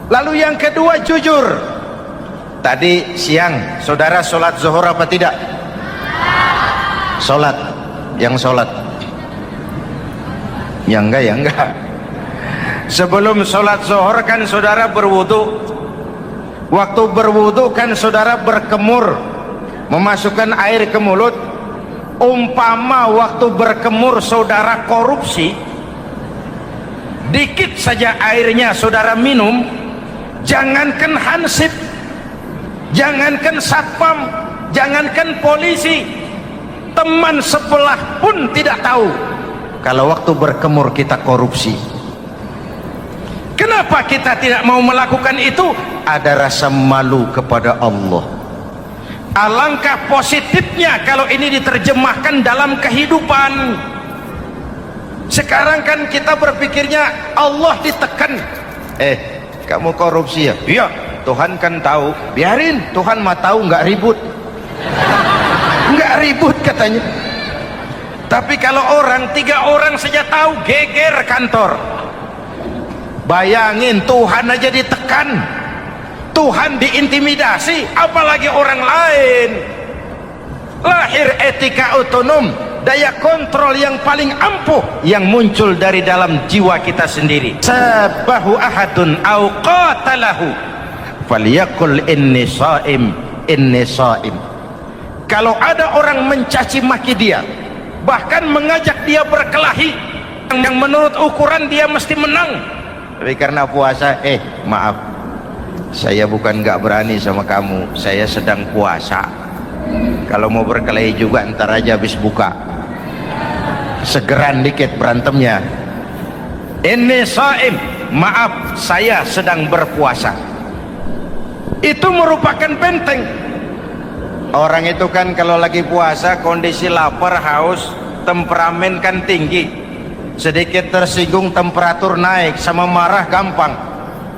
Lalu yang kedua, jujur. Tadi siang saudara sholat zuhur apa tidak? Sholat. Yang sholat? Ya enggak. Sebelum sholat zuhur kan saudara berwudu. Waktu berwudu kan saudara berkemur, memasukkan air ke mulut. Umpama waktu berkemur saudara korupsi, dikit saja airnya saudara minum, jangankan hansip, jangankan satpam, jangankan polisi, teman sebelah pun tidak tahu kalau waktu berkemur kita korupsi. Kenapa kita tidak mau melakukan itu? Ada rasa malu kepada Allah. Alangkah positifnya kalau ini diterjemahkan dalam kehidupan. Sekarang kan kita berpikirnya Allah ditekan. Kamu korupsi ya? Iya, Tuhan kan tahu. Biarin, Tuhan mah tahu, nggak ribut. Nggak ribut katanya. Tapi kalau orang, 3 orang saja tahu, geger kantor. Bayangin, Tuhan aja ditekan, Tuhan diintimidasi, apalagi orang lain. Lahir etika otonom, daya kontrol yang paling ampuh yang muncul dari dalam jiwa kita sendiri. Sabahu ahadun au qatalahu falyaqul inni shaim, inni shaim. Kalau ada orang mencaci maki dia, bahkan mengajak dia berkelahi yang menurut ukuran dia mesti menang, tapi karena puasa, maaf, saya bukan nggak berani sama kamu, saya sedang puasa. Kalau mau berkelahi juga ntar aja habis buka, segeran dikit berantemnya. Ini shaim, maaf, saya sedang berpuasa. Itu merupakan benteng. Orang itu kan kalau lagi puasa kondisi lapar, haus, temperamen kan tinggi. Sedikit tersinggung temperatur naik, sama marah gampang.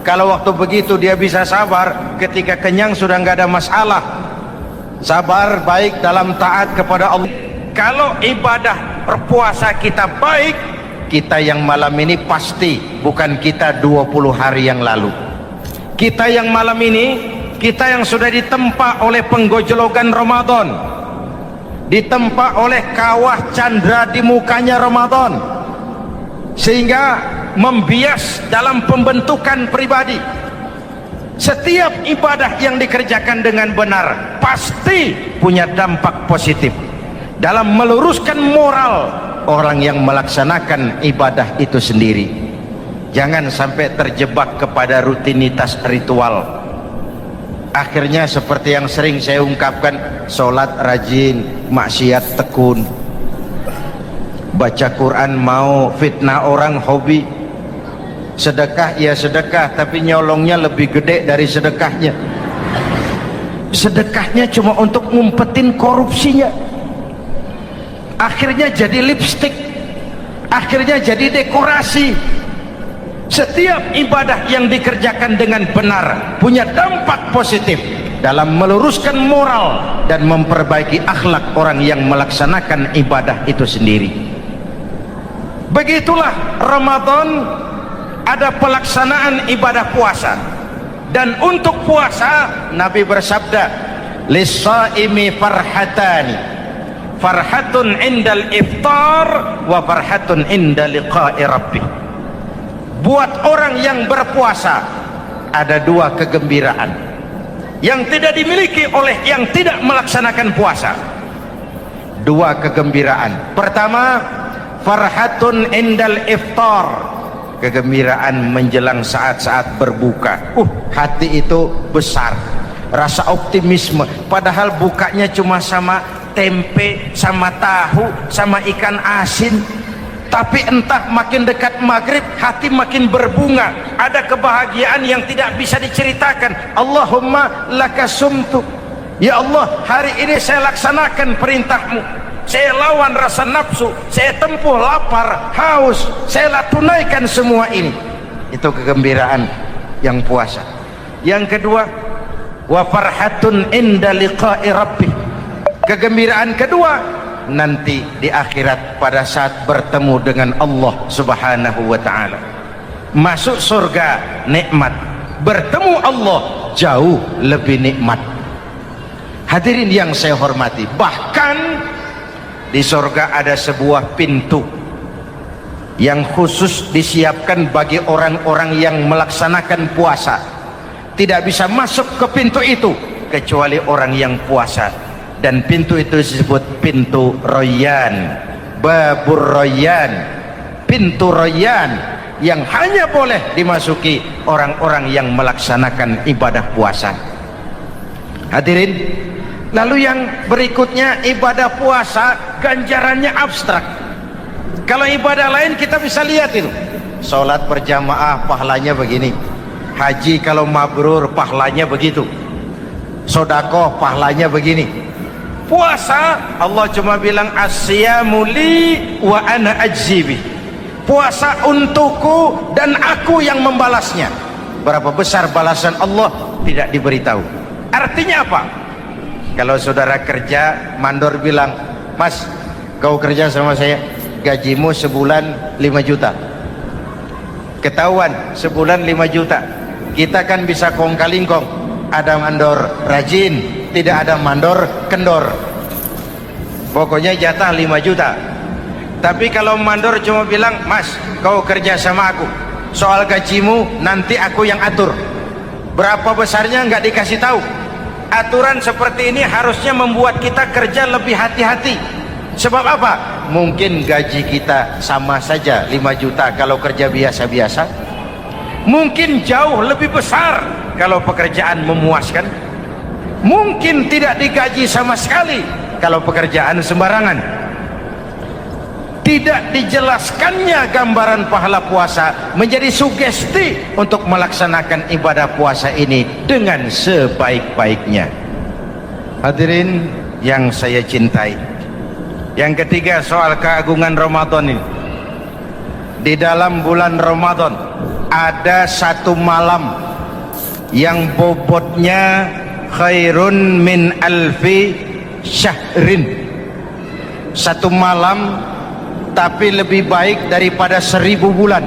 Kalau waktu begitu dia bisa sabar, ketika kenyang sudah nggak ada masalah. Sabar baik dalam taat kepada Allah. Kalau ibadah berpuasa kita baik, kita yang malam ini pasti bukan kita 20 hari yang lalu. Kita yang malam ini, kita yang sudah ditempa oleh penggojologan Ramadan, ditempa oleh kawah candra di mukanya Ramadan, sehingga membias dalam pembentukan pribadi. Setiap ibadah yang dikerjakan dengan benar pasti punya dampak positif dalam meluruskan moral orang yang melaksanakan ibadah itu sendiri. Jangan sampai terjebak kepada rutinitas ritual. Akhirnya seperti yang sering saya ungkapkan, sholat rajin, maksiat tekun, baca Quran mau, fitnah orang hobi, sedekah ya sedekah, tapi nyolongnya lebih gede dari sedekahnya. Sedekahnya cuma untuk ngumpetin korupsinya. Akhirnya jadi lipstik, akhirnya jadi dekorasi. Setiap ibadah yang dikerjakan dengan benar punya dampak positif dalam meluruskan moral dan memperbaiki akhlak orang yang melaksanakan ibadah itu sendiri. Begitulah Ramadan, ada pelaksanaan ibadah puasa. Dan untuk puasa Nabi bersabda, lis-shaimi farhatani, farhatun indal iftar wa farhatun inda liqa'i rabbih. Buat orang yang berpuasa ada 2 kegembiraan yang tidak dimiliki oleh yang tidak melaksanakan puasa. 2 kegembiraan. Pertama, farhatun indal iftar, kegembiraan menjelang saat-saat berbuka. Hati itu besar, rasa optimisme, padahal bukanya cuma sama tempe, sama tahu, sama ikan asin. Tapi entah makin dekat maghrib hati makin berbunga, ada kebahagiaan yang tidak bisa diceritakan. Allahumma laka sumtu, ya Allah hari ini saya laksanakan perintahmu, saya lawan rasa nafsu, saya tempuh lapar, haus, saya tunaikan semua ini. Itu kegembiraan yang puasa. Yang kedua, wa farhatun inda liqa'i rabbih. Kegembiraan kedua nanti di akhirat pada saat bertemu dengan Allah Subhanahu wa taala. Masuk surga nikmat, bertemu Allah jauh lebih nikmat. Hadirin yang saya hormati, bahkan di surga ada sebuah pintu yang khusus disiapkan bagi orang-orang yang melaksanakan puasa. Tidak bisa masuk ke pintu itu kecuali orang yang puasa, dan pintu itu disebut pintu Rayyan, Babur Rayyan, pintu Rayyan, yang hanya boleh dimasuki orang-orang yang melaksanakan ibadah puasa. Hadirin, lalu yang berikutnya, ibadah puasa ganjarannya abstrak. Kalau ibadah lain kita bisa lihat itu, sholat berjamaah pahalanya begini, haji kalau mabrur pahalanya begitu, sodakoh pahalanya begini. Puasa Allah cuma bilang as-siyamu li wa ana ajzibi, puasa untukku dan aku yang membalasnya. Berapa besar balasan Allah tidak diberitahu. Artinya apa? Kalau saudara kerja, mandor bilang, mas kau kerja sama saya, gajimu sebulan 5 juta. Ketahuan sebulan 5 juta. Kita kan bisa kong-kalingkong, ada mandor rajin, tidak ada mandor kendor. Pokoknya jatah 5 juta. Tapi kalau mandor cuma bilang, mas kau kerja sama aku, soal gajimu nanti aku yang atur, berapa besarnya nggak dikasih tahu. Aturan seperti ini harusnya membuat kita kerja lebih hati-hati. Sebab apa? Mungkin gaji kita sama saja 5 juta kalau kerja biasa-biasa, mungkin jauh lebih besar kalau pekerjaan memuaskan, mungkin tidak digaji sama sekali kalau pekerjaan sembarangan. Tidak dijelaskannya gambaran pahala puasa menjadi sugesti untuk melaksanakan ibadah puasa ini dengan sebaik-baiknya. Hadirin yang saya cintai, yang ketiga soal keagungan Ramadan ini. Di dalam bulan Ramadan ada satu malam yang bobotnya khairun min alfi syahrin. Satu malam tapi lebih baik daripada 1000 bulan,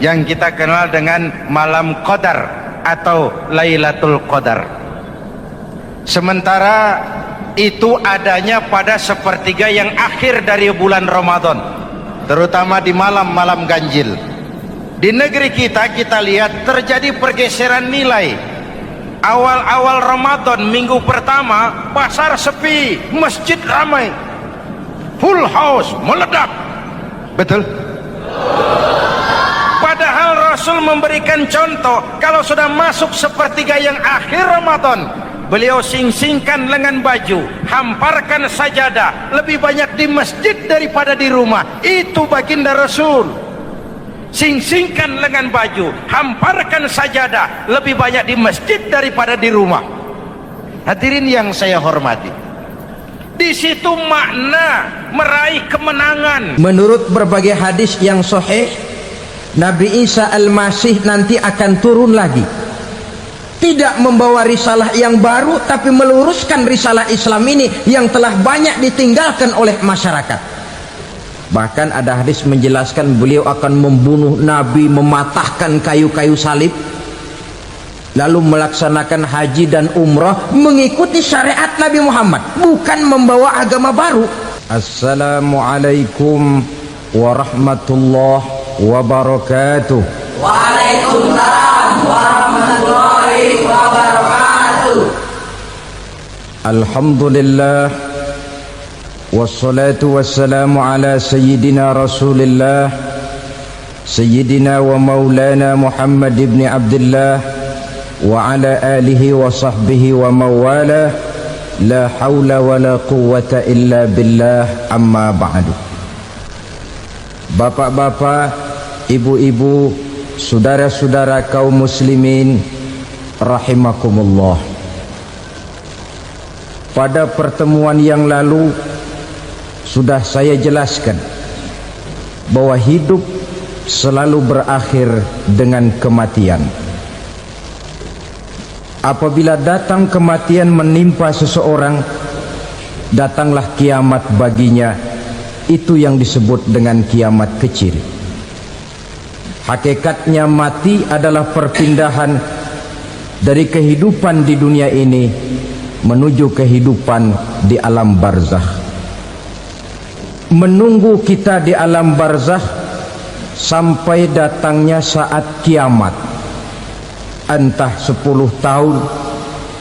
yang kita kenal dengan malam Qadar atau Lailatul Qadar. Sementara itu adanya pada sepertiga yang akhir dari bulan Ramadan, terutama di malam-malam ganjil. Di negeri kita lihat terjadi pergeseran nilai. Awal-awal Ramadan, minggu pertama pasar sepi, masjid ramai, full house, meledak. Betul? Padahal Rasul memberikan contoh, kalau sudah masuk sepertiga yang akhir Ramadan, beliau sing-singkan lengan baju, hamparkan sajadah, lebih banyak di masjid daripada di rumah. Itu baginda Rasul. Sing-singkan lengan baju, hamparkan sajadah, lebih banyak di masjid daripada di rumah. Hadirin yang saya hormati, di situ makna meraih kemenangan. Menurut berbagai hadis yang sahih, Nabi Isa Al-Masih nanti akan turun lagi, tidak membawa risalah yang baru, tapi meluruskan risalah Islam ini yang telah banyak ditinggalkan oleh masyarakat. Bahkan ada hadis menjelaskan beliau akan membunuh Nabi, mematahkan kayu-kayu salib, lalu melaksanakan haji dan umrah mengikuti syariat Nabi Muhammad, bukan membawa agama baru. Assalamualaikum warahmatullahi wabarakatuh. Waalaikumsalam warahmatullahi wabarakatuh. Alhamdulillah, wassalatu wassalamu ala sayyidina Rasulillah, sayyidina wa maulana Muhammad ibn Abdullah wa ala alihi wa sahbihi wa mawala, la hawla wa la quwwata illa billah, amma ba'du. Bapak-bapak, ibu-ibu, saudara-saudara kaum muslimin rahimakumullah. Pada pertemuan yang lalu sudah saya jelaskan bahwa hidup selalu berakhir dengan kematian. Apabila datang kematian menimpa seseorang, datanglah kiamat baginya. Itu yang disebut dengan kiamat kecil. Hakikatnya mati adalah perpindahan dari kehidupan di dunia ini menuju kehidupan di alam barzakh. Menunggu kita di alam barzakh sampai datangnya saat kiamat. Entah 10 tahun,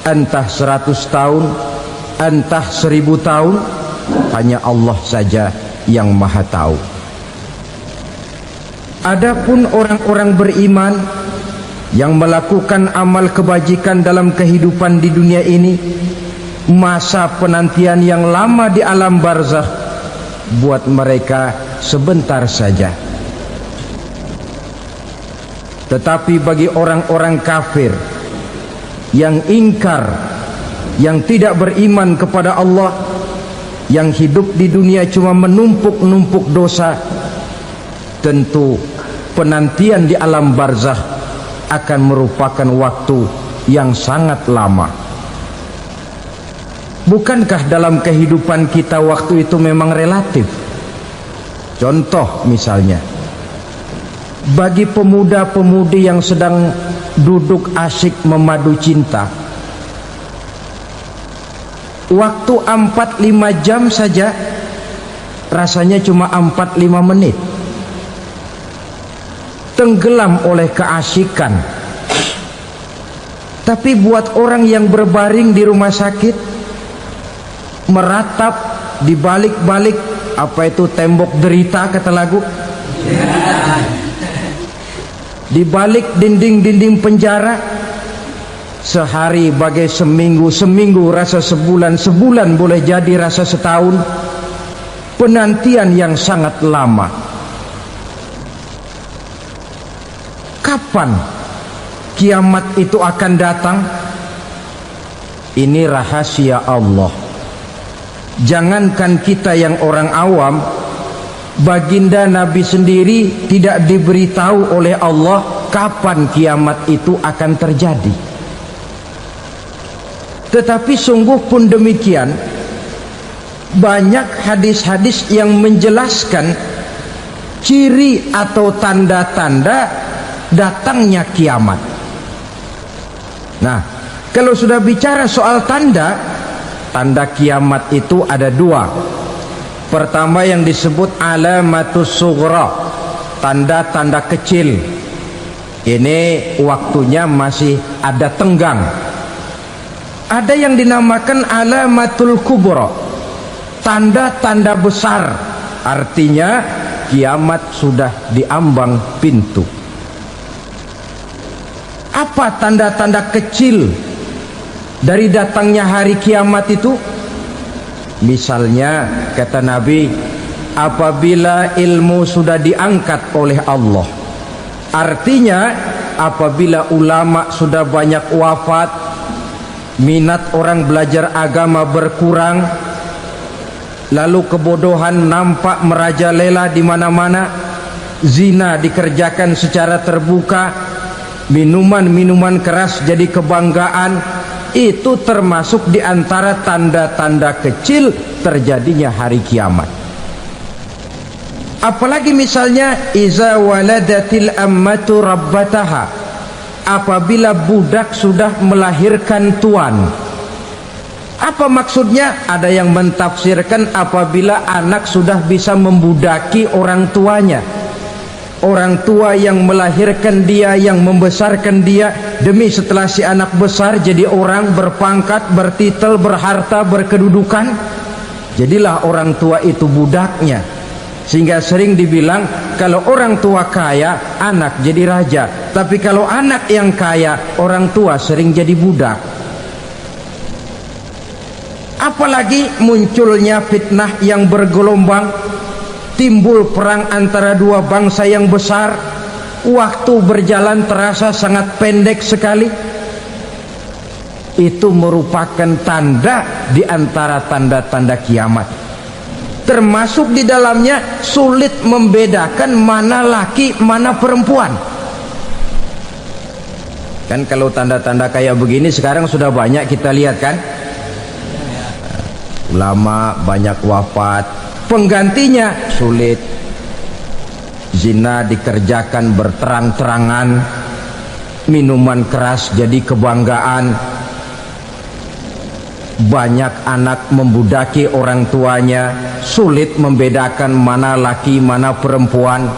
entah 100 tahun, entah 1000 tahun, hanya Allah saja yang maha tahu. Adapun orang-orang beriman yang melakukan amal kebajikan dalam kehidupan di dunia ini, masa penantian yang lama di alam barzakh buat mereka sebentar saja. Tetapi bagi orang-orang kafir yang ingkar, yang tidak beriman kepada Allah, yang hidup di dunia cuma menumpuk-numpuk dosa, tentu penantian di alam barzakh akan merupakan waktu yang sangat lama. Bukankah dalam kehidupan kita waktu itu memang relatif? Contoh misalnya, bagi pemuda-pemudi yang sedang duduk asyik memadu cinta, waktu 4-5 jam saja rasanya cuma 4-5 menit, tenggelam oleh keasikan. Tapi buat orang yang berbaring di rumah sakit, meratap di balik-balik apa itu tembok derita kata lagu, di balik dinding-dinding penjara, sehari bagai seminggu, seminggu rasa sebulan, sebulan boleh jadi rasa setahun. Penantian yang sangat lama. Kapan kiamat itu akan datang? Ini rahasia Allah. Jangankan kita yang orang awam, baginda Nabi sendiri tidak diberitahu oleh Allah kapan kiamat itu akan terjadi. Tetapi sungguh pun demikian, banyak hadis-hadis yang menjelaskan ciri atau tanda-tanda datangnya kiamat. Nah, kalau sudah bicara soal tanda, tanda kiamat itu ada 2. Pertama yang disebut alamatus sughra, tanda-tanda kecil. Ini waktunya masih ada tenggang. Ada yang dinamakan alamatul kubra, tanda-tanda besar. Artinya kiamat sudah diambang pintu. Apa tanda-tanda kecil dari datangnya hari kiamat itu? Misalnya kata Nabi, apabila ilmu sudah diangkat oleh Allah, artinya apabila ulama sudah banyak wafat, minat orang belajar agama berkurang, lalu kebodohan nampak merajalela di mana-mana, zina dikerjakan secara terbuka, minuman-minuman keras jadi kebanggaan. Itu termasuk di antara tanda-tanda kecil terjadinya hari kiamat. Apalagi misalnya iza waladatil ammatu rabbataha, apabila budak sudah melahirkan tuan. Apa maksudnya? Ada yang mentafsirkan apabila anak sudah bisa membudaki orang tuanya. Orang tua yang melahirkan dia, yang membesarkan dia, demi setelah si anak besar jadi orang berpangkat, bertitel, berharta, berkedudukan, jadilah orang tua itu budaknya. Sehingga sering dibilang kalau orang tua kaya, anak jadi raja. Tapi kalau anak yang kaya, orang tua sering jadi budak. Apalagi munculnya fitnah yang bergelombang, timbul perang antara dua bangsa yang besar, waktu berjalan terasa sangat pendek sekali. Itu merupakan tanda di antara tanda-tanda kiamat. termasuk di dalamnya sulit membedakan mana laki mana perempuan. Kan kalau tanda-tanda kayak begini sekarang sudah banyak kita lihat kan, ulama banyak wafat, penggantinya sulit. Zina dikerjakan berterang-terangan, minuman keras jadi kebanggaan, banyak anak membudaki orang tuanya, sulit membedakan mana laki mana perempuan.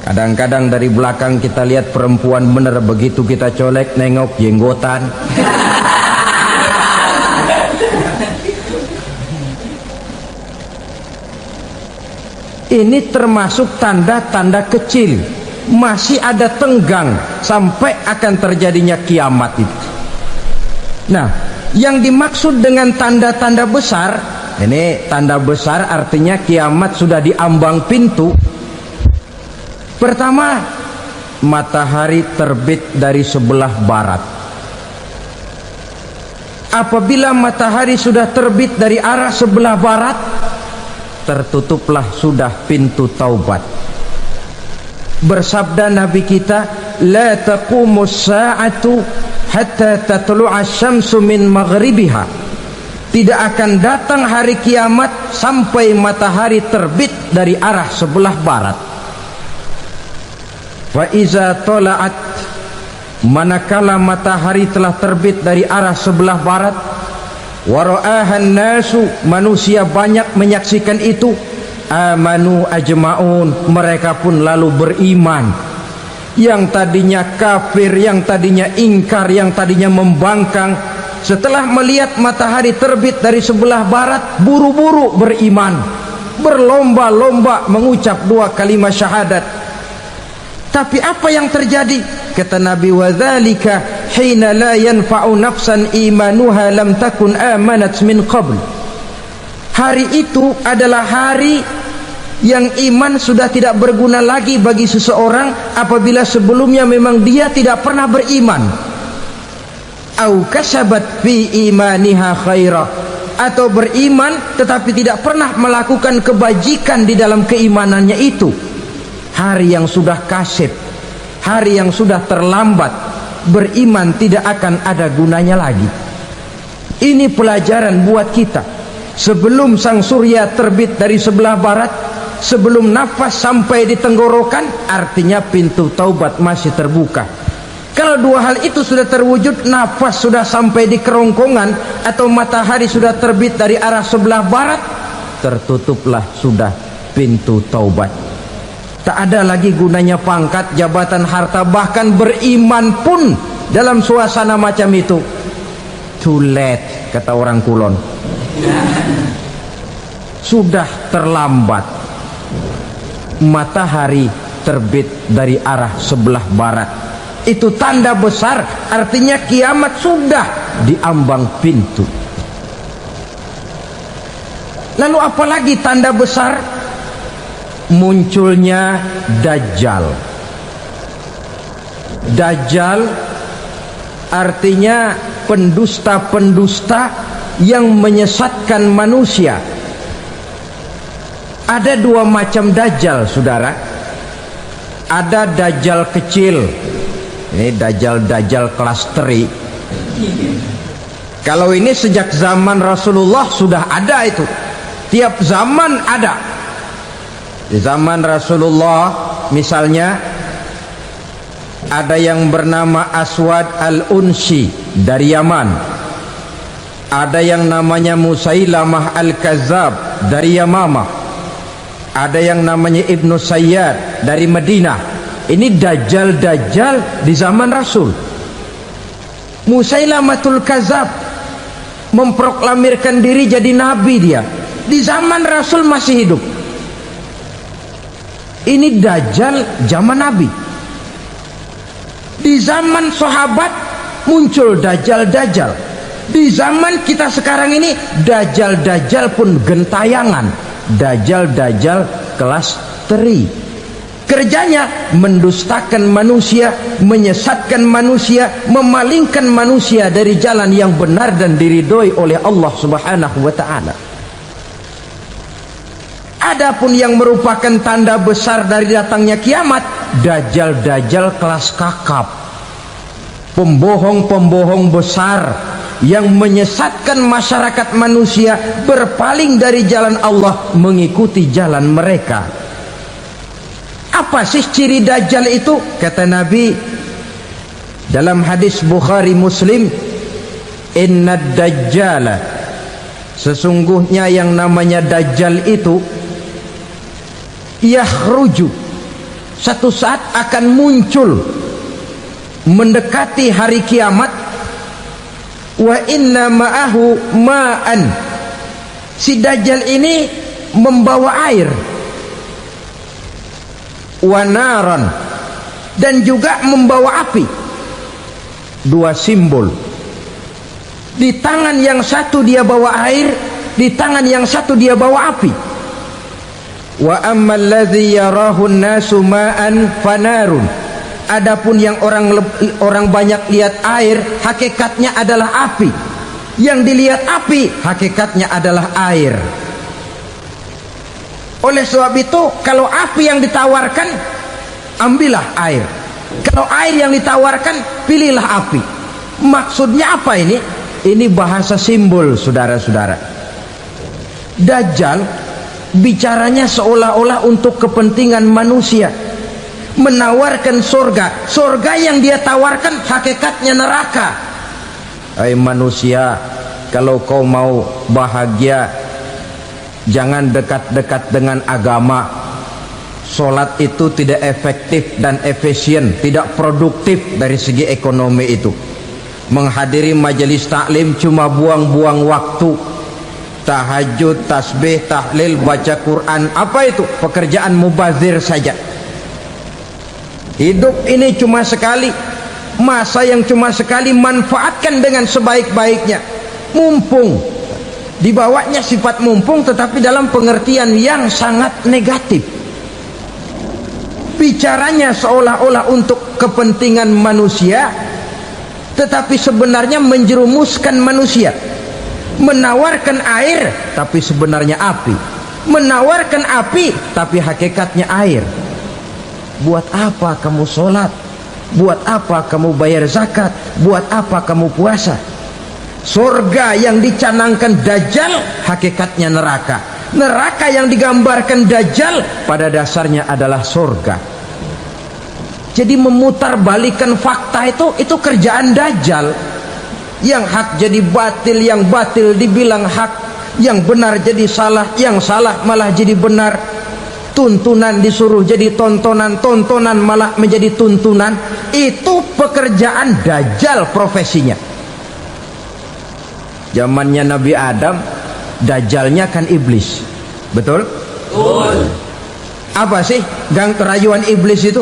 Kadang-kadang dari belakang kita lihat perempuan bener, begitu kita colek nengok jenggotan. Ini termasuk tanda-tanda kecil, masih ada tenggang sampai akan terjadinya kiamat itu. Nah, yang dimaksud dengan tanda-tanda besar, ini tanda besar artinya kiamat sudah di ambang pintu. Pertama, matahari terbit dari sebelah barat. Apabila matahari sudah terbit dari arah sebelah barat, tertutuplah sudah pintu taubat. Bersabda Nabi kita, la taqumus sa'atu hatta tatlu'a syamsu min maghribiha. Tidak akan datang hari kiamat sampai matahari terbit dari arah sebelah barat. Wa iza tala'at, manakala matahari telah terbit dari arah sebelah barat, wa ra'ahan nasu, manusia banyak menyaksikan itu, amanu ajma'un, mereka pun lalu beriman. Yang tadinya kafir, yang tadinya ingkar, yang tadinya membangkang, setelah melihat matahari terbit dari sebelah barat, buru-buru beriman, berlomba-lomba mengucap 2 kalimat syahadat. Tapi apa yang terjadi? Kata Nabi, wadzalika hina la yanfa'u nafsan imanuha lam takun amanat min qabl. Hari itu adalah hari yang iman sudah tidak berguna lagi bagi seseorang apabila sebelumnya memang dia tidak pernah beriman. Au kasabat fi imaniha khaira, atau beriman tetapi tidak pernah melakukan kebajikan di dalam keimanannya itu. Hari yang sudah kasib, hari yang sudah terlambat, beriman tidak akan ada gunanya lagi. Ini pelajaran buat kita. Sebelum sang surya terbit dari sebelah barat, sebelum nafas sampai di tenggorokan, artinya pintu taubat masih terbuka. Kalau 2 hal itu sudah terwujud, nafas sudah sampai di kerongkongan atau matahari sudah terbit dari arah sebelah barat, tertutuplah sudah pintu taubat. Tak ada lagi gunanya pangkat, jabatan, harta, bahkan beriman pun dalam suasana macam itu. Too late, kata orang Kulon. Sudah terlambat. Matahari terbit dari arah sebelah barat. Itu tanda besar, artinya kiamat sudah di ambang pintu. Lalu apalagi tanda besar? Munculnya Dajjal. Dajjal artinya pendusta-pendusta yang menyesatkan manusia. Ada 2 macam Dajjal, saudara. Ada Dajjal kecil, ini Dajjal kelas teri. Kalau ini sejak zaman Rasulullah sudah ada itu. Tiap zaman ada. Di zaman Rasulullah misalnya ada yang bernama Aswad al-Unsi dari Yaman, ada yang namanya Musailamah al-Kazzab dari Yamamah, ada yang namanya Ibnu Sayyad dari Madinah. Ini Dajjal di zaman Rasul. Musailamatul Kazzab memproklamirkan diri jadi nabi, dia di zaman Rasul masih hidup. Ini Dajjal zaman Nabi. Di zaman sahabat muncul Dajjal. Di zaman kita sekarang ini Dajjal pun gentayangan. Dajjal kelas teri. Kerjanya mendustakan manusia, menyesatkan manusia, memalingkan manusia dari jalan yang benar dan diridhoi oleh Allah Subhanahu wa ta'ala. Adapun yang merupakan tanda besar dari datangnya kiamat, dajjal-dajjal kelas kakap, pembohong-pembohong besar yang menyesatkan masyarakat manusia berpaling dari jalan Allah mengikuti jalan mereka. Apa sih ciri dajjal itu? Kata Nabi dalam hadis Bukhari Muslim, inna dajjala, sesungguhnya yang namanya dajjal itu yakhruju, satu saat akan muncul mendekati hari kiamat. Wa inna ma'ahu ma'an, si dajjal ini membawa air, wa naran, dan juga membawa api. Dua simbol, di tangan yang satu dia bawa air, di tangan yang satu dia bawa api. Wa ammal ladzi yarahu an-nasu ma'an fanarun, adapun yang orang banyak lihat air, hakikatnya adalah api. Yang dilihat api, hakikatnya adalah air. Oleh sebab itu, kalau api yang ditawarkan, ambillah air. Kalau air yang ditawarkan, pilihlah api. Maksudnya apa ini? Ini bahasa simbol, saudara-saudara. Dajjal bicaranya seolah-olah untuk kepentingan manusia, menawarkan surga. Surga yang dia tawarkan hakikatnya neraka. Hai manusia, kalau kau mau bahagia, jangan dekat-dekat dengan agama. Solat itu tidak efektif dan efisien, tidak produktif dari segi ekonomi itu. Menghadiri majelis taklim cuma buang-buang waktu. Tahajud, tasbih, tahlil, baca Quran, apa itu? Pekerjaan mubazir saja. Hidup ini cuma sekali, masa yang cuma sekali, manfaatkan dengan sebaik-baiknya. Mumpung, dibawanya sifat mumpung tetapi dalam pengertian yang sangat negatif. Bicaranya seolah-olah untuk kepentingan manusia, tetapi sebenarnya menjerumuskan manusia. Menawarkan air tapi sebenarnya api, menawarkan api tapi hakikatnya air. Buat apa kamu sholat? Buat apa kamu bayar zakat? Buat apa kamu puasa? Surga yang dicanangkan dajjal hakikatnya neraka. Neraka yang digambarkan dajjal pada dasarnya adalah surga. Jadi memutarbalikkan fakta itu kerjaan dajjal. Yang hak jadi batil, yang batil dibilang hak, yang benar jadi salah, yang salah malah jadi benar. Tuntunan disuruh jadi tontonan, tontonan malah menjadi tuntunan. Itu pekerjaan dajjal profesinya. Zamannya Nabi Adam, dajjalnya kan iblis. Betul? Betul. Apa sih gang kerayuan iblis itu?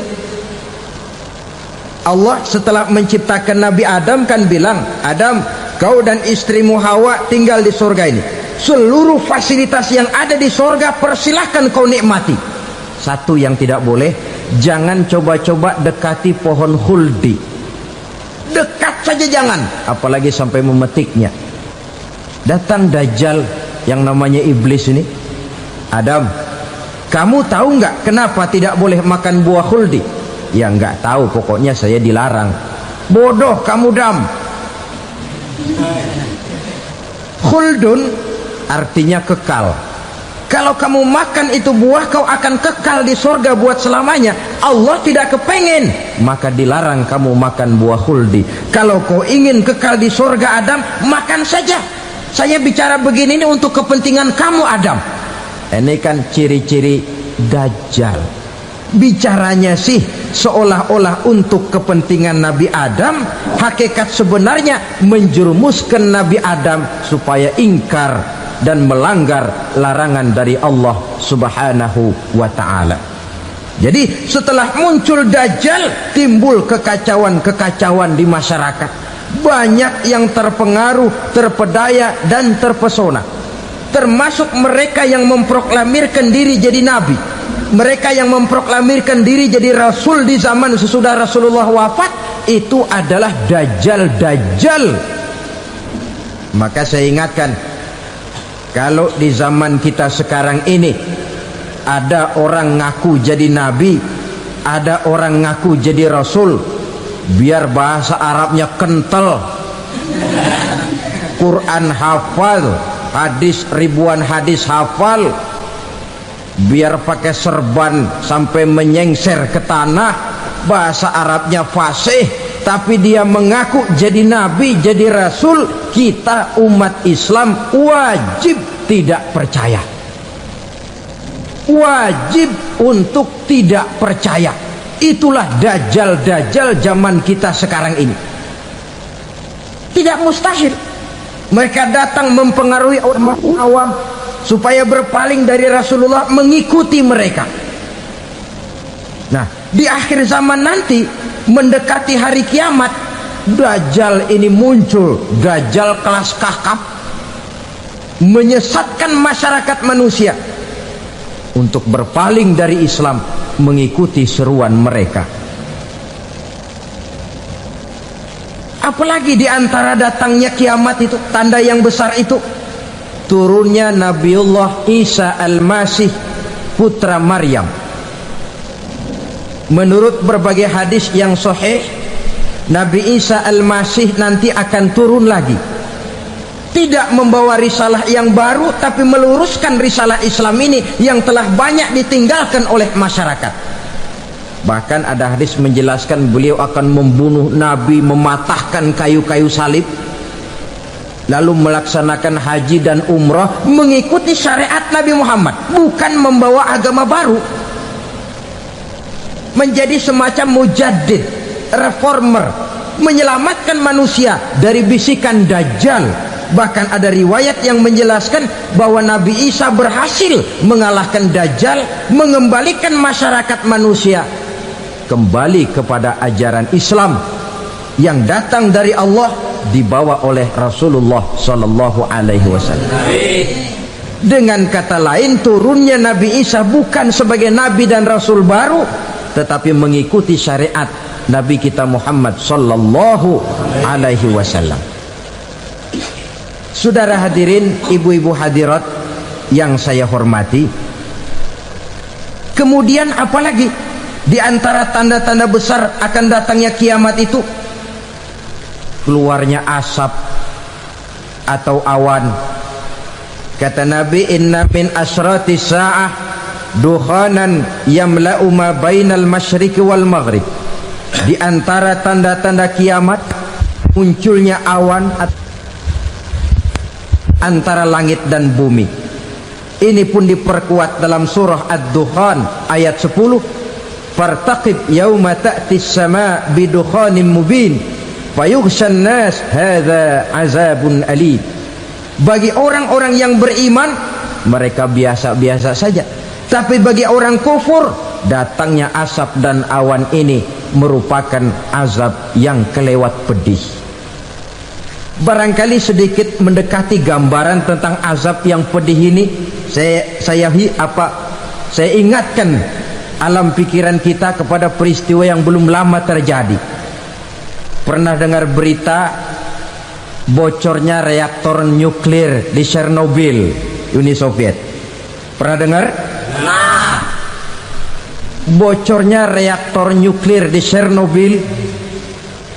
Allah setelah menciptakan Nabi Adam kan bilang, Adam, kau dan istrimu Hawa tinggal di surga ini. Seluruh fasilitas yang ada di surga persilahkan kau nikmati. Satu yang tidak boleh, jangan coba-coba dekati pohon khuldi. Dekat saja jangan, apalagi sampai memetiknya. Datang dajjal yang namanya iblis ini. Adam, kamu tahu nggak kenapa tidak boleh makan buah khuldi? Ya nggak tahu, pokoknya saya dilarang. Bodoh kamu Dam. Khuldun artinya kekal. Kalau kamu makan itu buah, kau akan kekal di surga buat selamanya. Allah tidak kepengen, maka dilarang kamu makan buah khuldi. Kalau kau ingin kekal di surga Adam, makan saja. Saya bicara begini ini untuk kepentingan kamu Adam. Ini kan ciri-ciri dajjal. Bicaranya sih seolah-olah untuk kepentingan Nabi Adam, hakikat sebenarnya menjerumuskan Nabi Adam supaya ingkar dan melanggar larangan dari Allah Subhanahu wa ta'ala. Jadi setelah muncul dajjal, timbul kekacauan-kekacauan di masyarakat. Banyak yang terpengaruh, terpedaya dan terpesona, termasuk mereka yang memproklamirkan diri jadi nabi, mereka yang memproklamirkan diri jadi rasul di zaman sesudah Rasulullah wafat. Itu adalah dajjal-dajjal. Maka saya ingatkan, kalau di zaman kita sekarang ini ada orang ngaku jadi nabi, ada orang ngaku jadi rasul, biar bahasa Arabnya kental, Quran hafal, hadis ribuan hadis hafal, biar pakai serban sampai menyengser ke tanah, bahasa Arabnya fasih, tapi dia mengaku jadi nabi, jadi rasul, kita umat Islam wajib tidak percaya, wajib untuk tidak percaya. Itulah dajjal-dajjal zaman kita sekarang ini. Tidak mustahil mereka datang mempengaruhi orang awam supaya berpaling dari Rasulullah, mengikuti mereka. Nah, di akhir zaman nanti, mendekati hari kiamat, dajjal ini muncul, dajjal kelas kakap, menyesatkan masyarakat manusia untuk berpaling dari Islam, mengikuti seruan mereka. Apalagi di antara datangnya kiamat itu, tanda yang besar itu, turunnya Nabiullah Isa Al-Masih, putra Maryam. Menurut berbagai hadis yang sahih, Nabi Isa Al-Masih nanti akan turun lagi, tidak membawa risalah yang baru, tapi meluruskan risalah Islam ini yang telah banyak ditinggalkan oleh masyarakat. Bahkan ada hadis menjelaskan beliau akan membunuh Nabi, mematahkan kayu-kayu salib, lalu melaksanakan haji dan umrah mengikuti syariat Nabi Muhammad, bukan membawa agama baru, menjadi semacam mujaddid, reformer, menyelamatkan manusia dari bisikan dajjal. Bahkan ada riwayat yang menjelaskan bahwa Nabi Isa berhasil mengalahkan dajjal, mengembalikan masyarakat manusia kembali kepada ajaran Islam yang datang dari Allah, dibawa oleh Rasulullah sallallahu alaihi wasallam. Dengan kata lain, turunnya Nabi Isa bukan sebagai nabi dan rasul baru, tetapi mengikuti syariat Nabi kita Muhammad sallallahu alaihi wasallam. Saudara hadirin, ibu-ibu hadirat yang saya hormati, kemudian apalagi di antara tanda-tanda besar akan datangnya kiamat itu? Keluarnya asap atau awan. Kata Nabi, inna min asrati sa'ah duhanan yamla'u ma bainal masyriqi wal maghrib. Di antara tanda-tanda kiamat, munculnya awan antara langit dan bumi. Ini pun diperkuat dalam surah Ad-Dukhan ayat 10. Fartaqib yauma ta'ti as-sama' bidukhanin mubin fayughshan nas hadza azabun alim. Bagi orang-orang yang beriman, mereka biasa-biasa saja, tapi bagi orang kufur, datangnya asap dan awan ini merupakan azab yang kelewat pedih. Barangkali sedikit mendekati gambaran tentang azab yang pedih ini, saya ingatkan alam pikiran kita kepada peristiwa yang belum lama terjadi. Pernah dengar berita bocornya reaktor nuklir di Chernobyl, Uni Soviet? Pernah dengar? Nah, bocornya reaktor nuklir di Chernobyl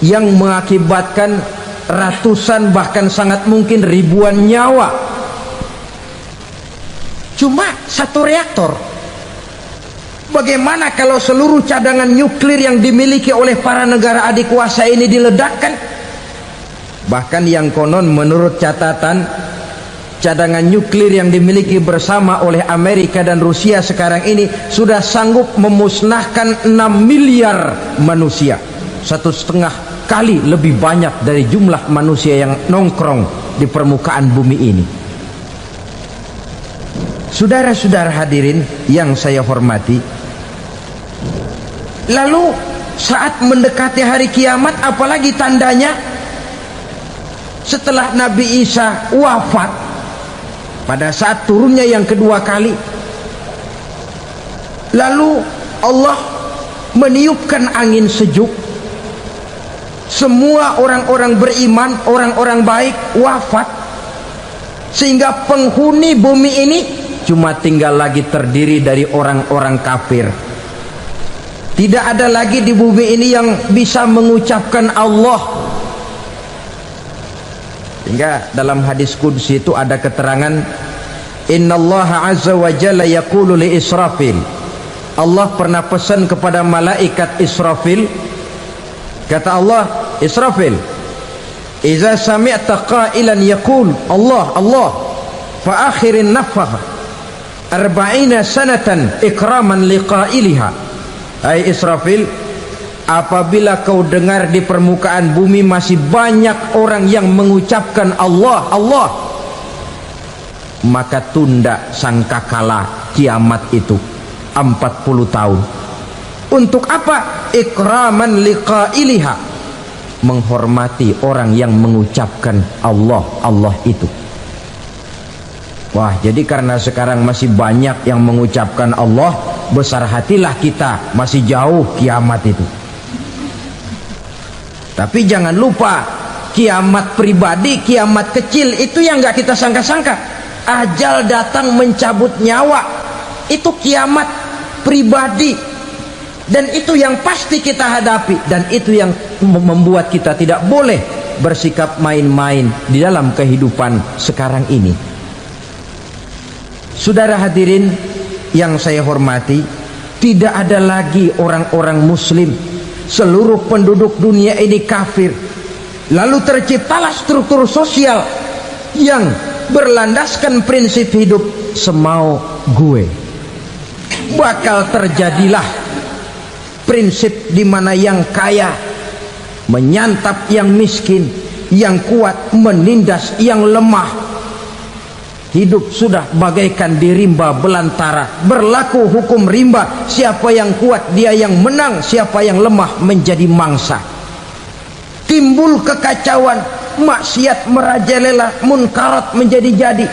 yang mengakibatkan ratusan, bahkan sangat mungkin ribuan nyawa. Cuma satu reaktor. Bagaimana kalau seluruh cadangan nuklir yang dimiliki oleh para negara adik kuasa ini diledakkan? Bahkan yang konon menurut catatan, cadangan nuklir yang dimiliki bersama oleh Amerika dan Rusia sekarang ini sudah sanggup memusnahkan 6 miliar manusia, 1,5 kali lebih banyak dari jumlah manusia yang nongkrong di permukaan bumi ini. Saudara-saudara hadirin yang saya hormati, lalu saat mendekati hari kiamat, apalagi tandanya? Setelah Nabi Isa wafat, pada saat turunnya yang kedua kali, lalu Allah meniupkan angin sejuk. Semua orang-orang beriman, orang-orang baik wafat, sehingga penghuni bumi ini cuma tinggal lagi terdiri dari orang-orang kafir. Tidak ada lagi di bumi ini yang bisa mengucapkan Allah. Hingga dalam hadis qudsi itu ada keterangan, innallaha azza wa jalla yaqulu li Israfil. Allah pernah pesan kepada malaikat Israfil, kata Allah, Israfil, iza sami'ta qailan yaqul Allah Allah fa akhirin nafakh 40 sanatan ikraman liqailiha. Hai Israfil, apabila kau dengar di permukaan bumi masih banyak orang yang mengucapkan Allah Allah, maka tunda sangkakala kiamat itu 40 tahun. Untuk apa? Ikraman liqailiha, menghormati orang yang mengucapkan Allah Allah itu. Wah, jadi karena sekarang masih banyak yang mengucapkan Allah, besar hatilah kita, masih jauh kiamat itu. Tapi jangan lupa, kiamat pribadi, kiamat kecil itu yang gak kita sangka-sangka. Ajal datang mencabut nyawa, itu kiamat pribadi. Dan itu yang pasti kita hadapi. Dan itu yang membuat kita tidak boleh bersikap main-main di dalam kehidupan sekarang ini. Saudara hadirin yang saya hormati, tidak ada lagi orang-orang muslim. Seluruh penduduk dunia ini kafir. Lalu terciptalah struktur sosial yang berlandaskan prinsip hidup semau gue. Bakal terjadilah prinsip di mana yang kaya menyantap yang miskin, yang kuat menindas yang lemah. Hidup sudah bagaikan di rimba belantara, berlaku hukum rimba. Siapa yang kuat dia yang menang, siapa yang lemah menjadi mangsa. Timbul kekacauan, maksiat merajalela, munkarat menjadi-jadi,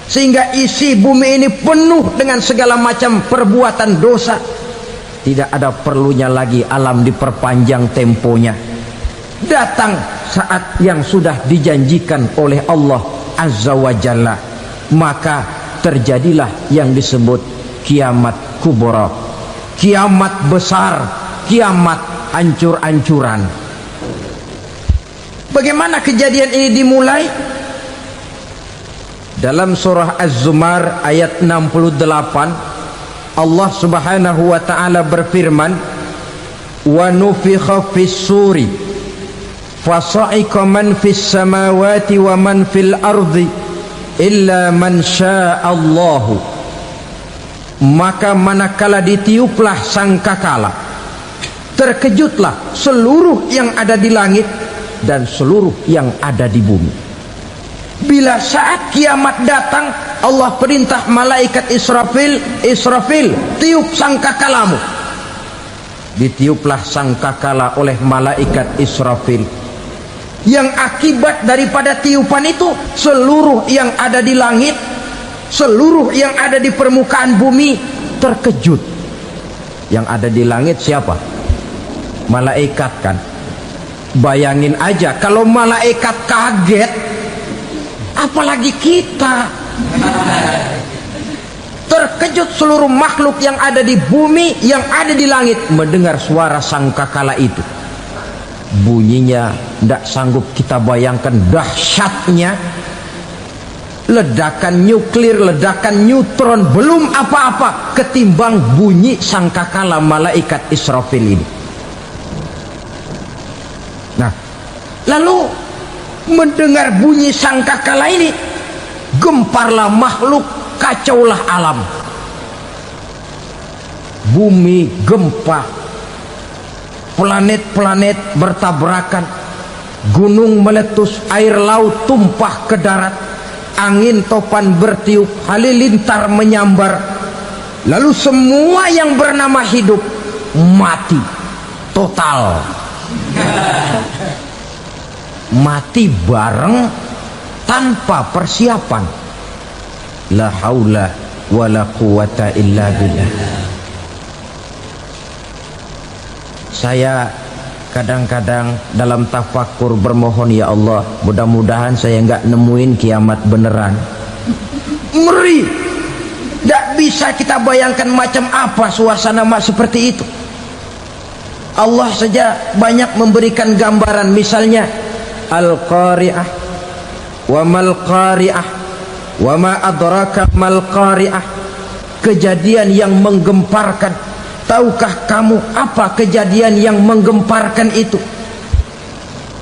sehingga isi bumi ini penuh dengan segala macam perbuatan dosa. Tidak ada perlunya lagi alam diperpanjang temponya. Datang saat yang sudah dijanjikan oleh Allah Azza wa Jalla, maka terjadilah yang disebut kiamat kubra, kiamat besar, kiamat hancur-hancuran. Bagaimana kejadian ini dimulai? Dalam surah Az-Zumar ayat 68, Allah Subhanahu wa taala berfirman, wa nufikha fis suri fasa'iqa man fis samawati wa man fil ardi illa man sya'allahu. Maka manakala ditiuplah sangkakala, terkejutlah seluruh yang ada di langit dan seluruh yang ada di bumi. Bila saat kiamat datang, Allah perintah malaikat Israfil, Israfil, tiup sangkakalamu. Ditiuplah sangkakala oleh malaikat Israfil. Yang akibat daripada tiupan itu, seluruh yang ada di langit, seluruh yang ada di permukaan bumi terkejut. Yang ada di langit siapa? Malaikat kan. Bayangin aja kalau malaikat kaget, apalagi kita. Terkejut seluruh makhluk yang ada di bumi, yang ada di langit mendengar suara sangkakala itu. Bunyinya tidak sanggup kita bayangkan dahsyatnya. Ledakan nuklir, ledakan neutron, belum apa-apa ketimbang bunyi sangkakala malaikat Israfil ini. Nah, lalu mendengar bunyi sangkakala ini, gemparlah makhluk, kacaulah alam. Bumi gempa, planet-planet bertabrakan, gunung meletus, air laut tumpah ke darat, angin topan bertiup, halilintar menyambar. Lalu semua yang bernama hidup mati total. Mati bareng tanpa persiapan. La haula wala quwata illa billah. Saya kadang-kadang dalam tafakur bermohon, ya Allah, mudah-mudahan saya nggak nemuin kiamat beneran. Ngeri, bisa kita bayangkan macam apa suasana seperti itu. Allah saja banyak memberikan gambaran, misalnya Al-Qari'ah, wa mal qari'ah, wa ma adraka mal qari'ah. Kejadian yang menggemparkan. Tahukah kamu apa kejadian yang menggemparkan itu?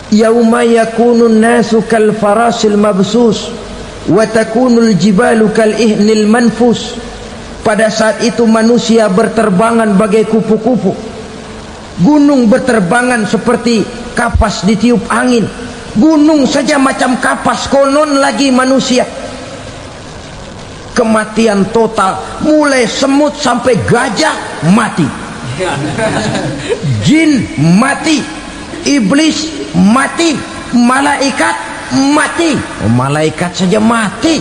Yauma yakunun nasu kal farasil mabsus wa takunul jibalu kal ihnil manfus. Pada saat itu manusia berterbangan bagai kupu-kupu, gunung berterbangan seperti kapas ditiup angin. Gunung saja macam kapas, konon lagi manusia. Kematian total, mulai semut sampai gajah mati, jin mati, iblis mati, malaikat mati. Malaikat saja mati.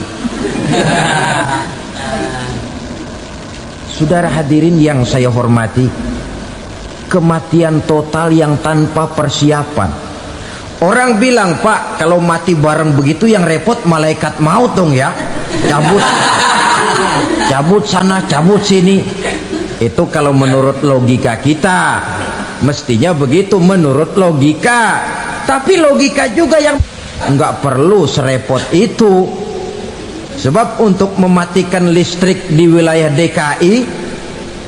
Saudara hadirin yang saya hormati, kematian total yang tanpa persiapan. Orang bilang, Pak, kalau mati bareng begitu yang repot malaikat maut dong ya, cabut sana, cabut sini. Itu kalau menurut logika kita, mestinya begitu menurut logika. Tapi logika juga yang nggak perlu serepot itu. Sebab untuk mematikan listrik di wilayah DKI,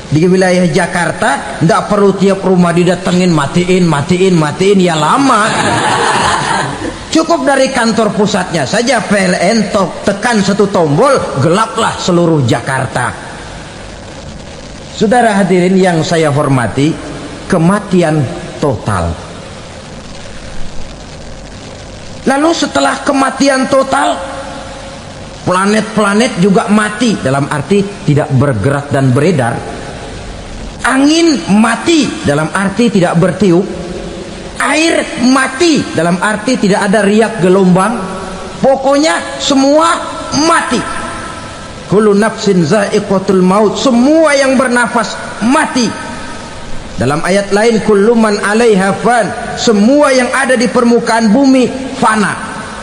di wilayah Jakarta, nggak perlu tiap rumah didatengin, matiin, ya lama. Cukup dari kantor pusatnya saja PLN tekan satu tombol, gelaplah seluruh Jakarta. Saudara hadirin yang saya hormati, kematian total. Lalu setelah kematian total, planet-planet juga mati, dalam arti tidak bergerak dan beredar. Angin mati, dalam arti tidak bertiup. Air mati, dalam arti tidak ada riak gelombang. Pokoknya semua mati. Kullu nafsin za'iqatul maut, semua yang bernafas mati. Dalam ayat lain, kullu man 'alaiha fan, semua yang ada di permukaan bumi fana.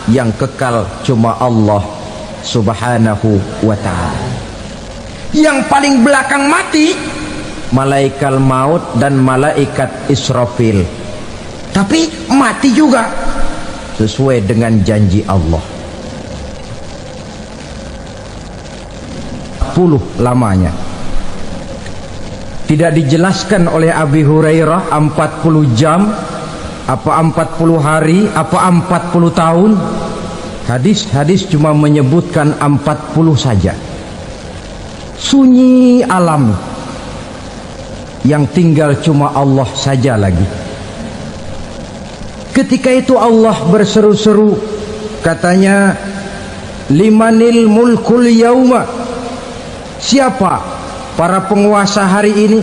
Yang kekal cuma Allah Subhanahu wa ta'ala. Yang paling belakang mati malaikat maut dan malaikat Israfil. Tapi mati juga sesuai dengan janji Allah. 40 lamanya. Tidak dijelaskan oleh Abi Hurairah 40 jam, apa 40 hari, apa 40 tahun. Hadis-hadis cuma menyebutkan 40 saja. Sunyi alam, yang tinggal cuma Allah saja lagi. Ketika itu Allah berseru-seru, katanya, limanil mulkul yauma, siapa para penguasa hari ini?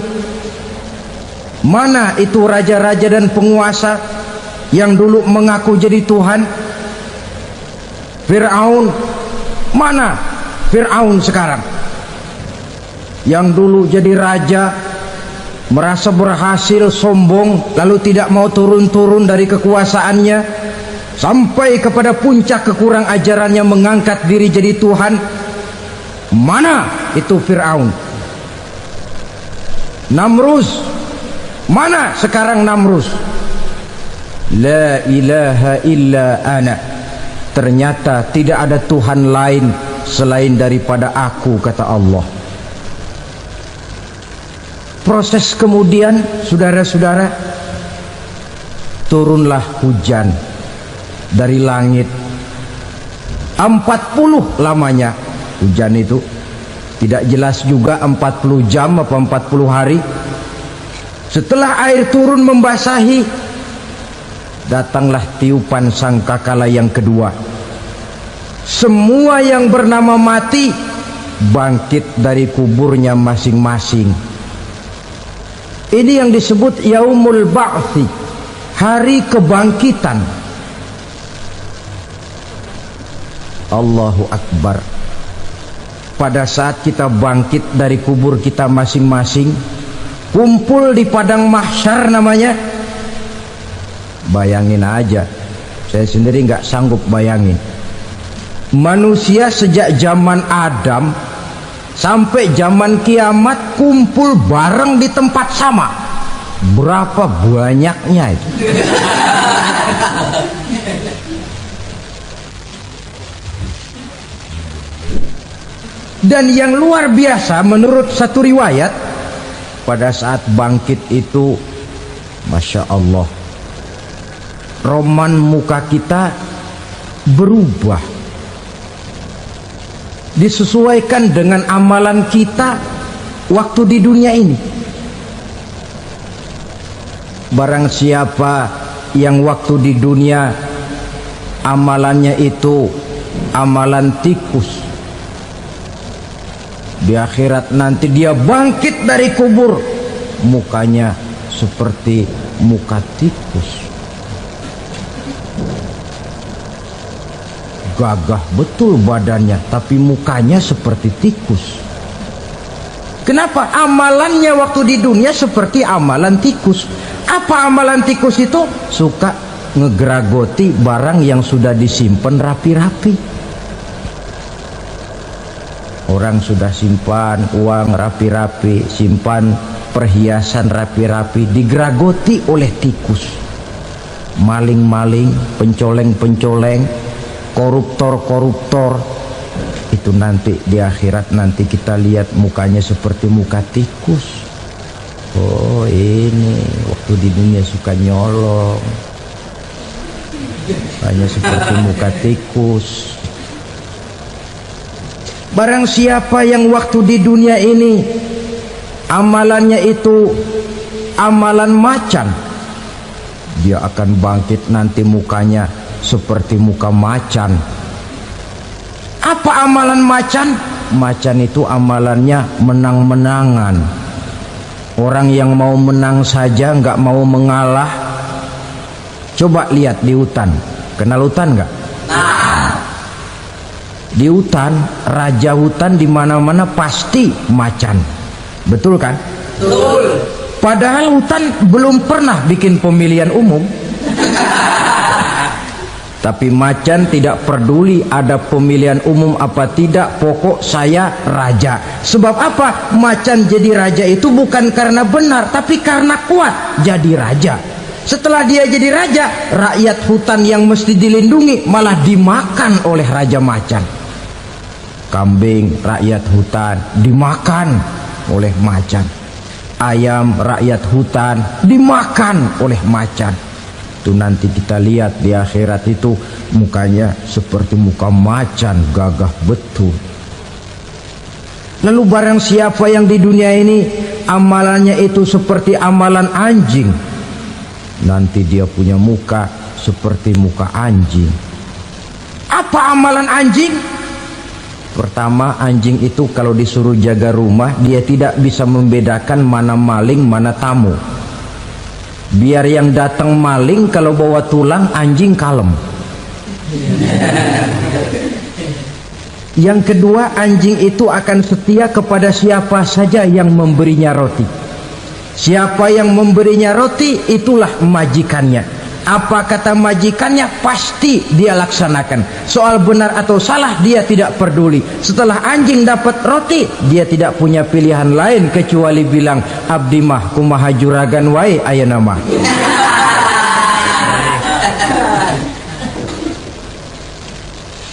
Mana itu raja-raja dan penguasa yang dulu mengaku jadi Tuhan? Fir'aun, mana Fir'aun sekarang? Yang dulu jadi raja, merasa berhasil, sombong, lalu tidak mau turun-turun dari kekuasaannya, sampai kepada puncak kekurang ajarannya, mengangkat diri jadi Tuhan. Mana itu Fir'aun? Namrus, mana sekarang Namrus? La ilaha illa ana, ternyata tidak ada Tuhan lain selain daripada aku, kata Allah. Proses kemudian, saudara-saudara, turunlah hujan dari langit. 40 lamanya hujan itu. Tidak jelas juga 40 jam apa 40 hari. Setelah air turun membasahi, datanglah tiupan sangkakala yang kedua. Semua yang bernama mati bangkit dari kuburnya masing-masing. Ini yang disebut Yaumul Ba'thi, hari kebangkitan. Allahu Akbar. Pada saat kita bangkit dari kubur kita masing-masing, kumpul di padang mahsyar namanya. Bayangin aja, saya sendiri nggak sanggup bayangin. Manusia sejak zaman Adam sampai zaman kiamat kumpul bareng di tempat sama. Berapa banyaknya itu? Dan yang luar biasa menurut satu riwayat, pada saat bangkit itu, Masya Allah, roman muka kita berubah, disesuaikan dengan amalan kita waktu di dunia ini. Barang siapa yang waktu di dunia amalannya itu amalan tikus, di akhirat nanti dia bangkit dari kubur, mukanya seperti muka tikus. Gagah betul badannya, tapi mukanya seperti tikus. Kenapa? Amalannya waktu di dunia seperti amalan tikus. Apa amalan tikus itu? Suka ngegeragoti barang yang sudah disimpan rapi-rapi. Orang sudah simpan uang rapi-rapi, simpan perhiasan rapi-rapi, digeragoti oleh tikus. Maling-maling, pencoleng-pencoleng, koruptor-koruptor, itu nanti di akhirat nanti kita lihat mukanya seperti muka tikus. Oh, ini waktu di dunia suka nyolong, hanya seperti muka tikus. Barang siapa yang waktu di dunia ini amalannya itu amalan macan, dia akan bangkit nanti mukanya seperti muka macan. Apa amalan macan? Macan itu amalannya menang-menangan. Orang yang mau menang saja, nggak mau mengalah. Coba lihat di hutan. Kenal hutan nggak? Di hutan, raja hutan di mana-mana pasti macan. Betul kan? Betul. Padahal hutan belum pernah bikin pemilihan umum. Tapi macan tidak peduli ada pemilihan umum apa tidak, pokok saya raja. Sebab apa? Macan jadi raja itu bukan karena benar, tapi karena kuat jadi raja. Setelah dia jadi raja, rakyat hutan yang mesti dilindungi malah dimakan oleh raja macan. Kambing rakyat hutan dimakan oleh macan. Ayam rakyat hutan dimakan oleh macan. Itu nanti kita lihat di akhirat itu mukanya seperti muka macan, gagah betul. Lalu barang siapa yang di dunia ini amalannya itu seperti amalan anjing, nanti dia punya muka seperti muka anjing. Apa amalan anjing? Pertama, anjing itu kalau disuruh jaga rumah, dia tidak bisa membedakan mana maling mana tamu. Biar yang datang maling kalau bawa tulang, anjing kalem. Yang kedua, anjing itu akan setia kepada siapa saja yang memberinya roti. Siapa yang memberinya roti, itulah majikannya. Apa kata majikannya, pasti dia laksanakan. Soal benar atau salah dia tidak peduli. Setelah anjing dapat roti, dia tidak punya pilihan lain kecuali bilang, abdi mah kumaha juragan wae ayeuna mah.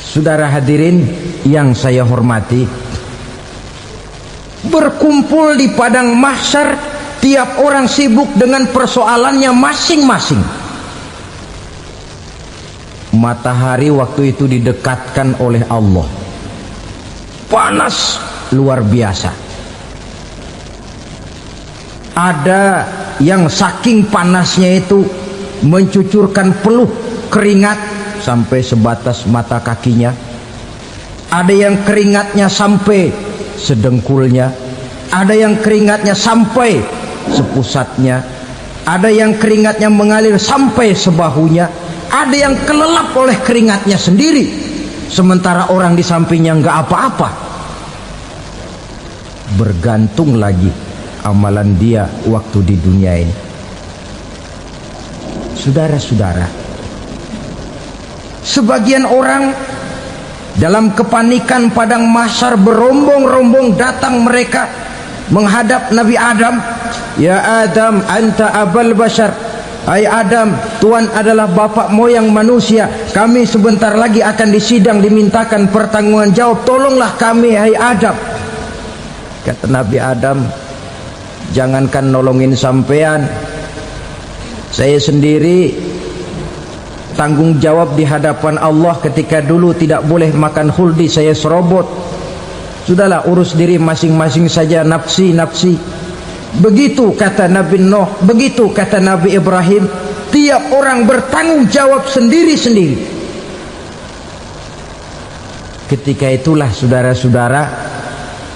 Saudara hadirin yang saya hormati, berkumpul di padang mahsyar, tiap orang sibuk dengan persoalannya masing-masing. Matahari waktu itu didekatkan oleh Allah, panas luar biasa. Ada yang saking panasnya itu mencucurkan peluh keringat sampai sebatas mata kakinya. Ada yang keringatnya sampai sedengkulnya. Ada yang keringatnya sampai sepusatnya. Ada yang keringatnya mengalir sampai sebahunya. Ada yang kelelap oleh keringatnya sendiri, sementara orang di sampingnya nggak apa-apa. Bergantung lagi amalan dia waktu di dunia ini. Saudara-saudara, sebagian orang Dalam kepanikan padang mahsyar berombong-rombong datang mereka menghadap Nabi Adam. Ya Adam, anta abal bashar. Hai Adam, Tuhan adalah bapak moyang manusia. Kami sebentar lagi akan disidang, dimintakan pertanggungan jawab. Tolonglah kami, hai Adam. Kata Nabi Adam, jangankan nolongin sampean, saya sendiri tanggung jawab di hadapan Allah ketika dulu tidak boleh makan huldi, saya serobot. Sudahlah, urus diri masing-masing saja, nafsi. Begitu kata Nabi Nuh, begitu kata Nabi Ibrahim. Tiap orang bertanggung jawab sendiri-sendiri. Ketika itulah saudara-saudara,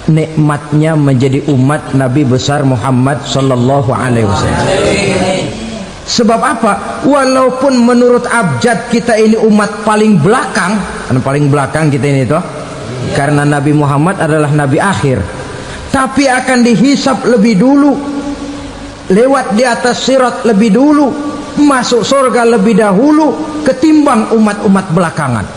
nikmatnya menjadi umat Nabi besar Muhammad sallallahu alaihi wasallam. Sebab apa? Walaupun menurut abjad kita ini umat paling belakang, paling belakang kita ini toh, karena Nabi Muhammad adalah Nabi akhir, tapi akan dihisap lebih dulu, lewat di atas sirat lebih dulu, masuk surga lebih dahulu ketimbang umat-umat belakangan.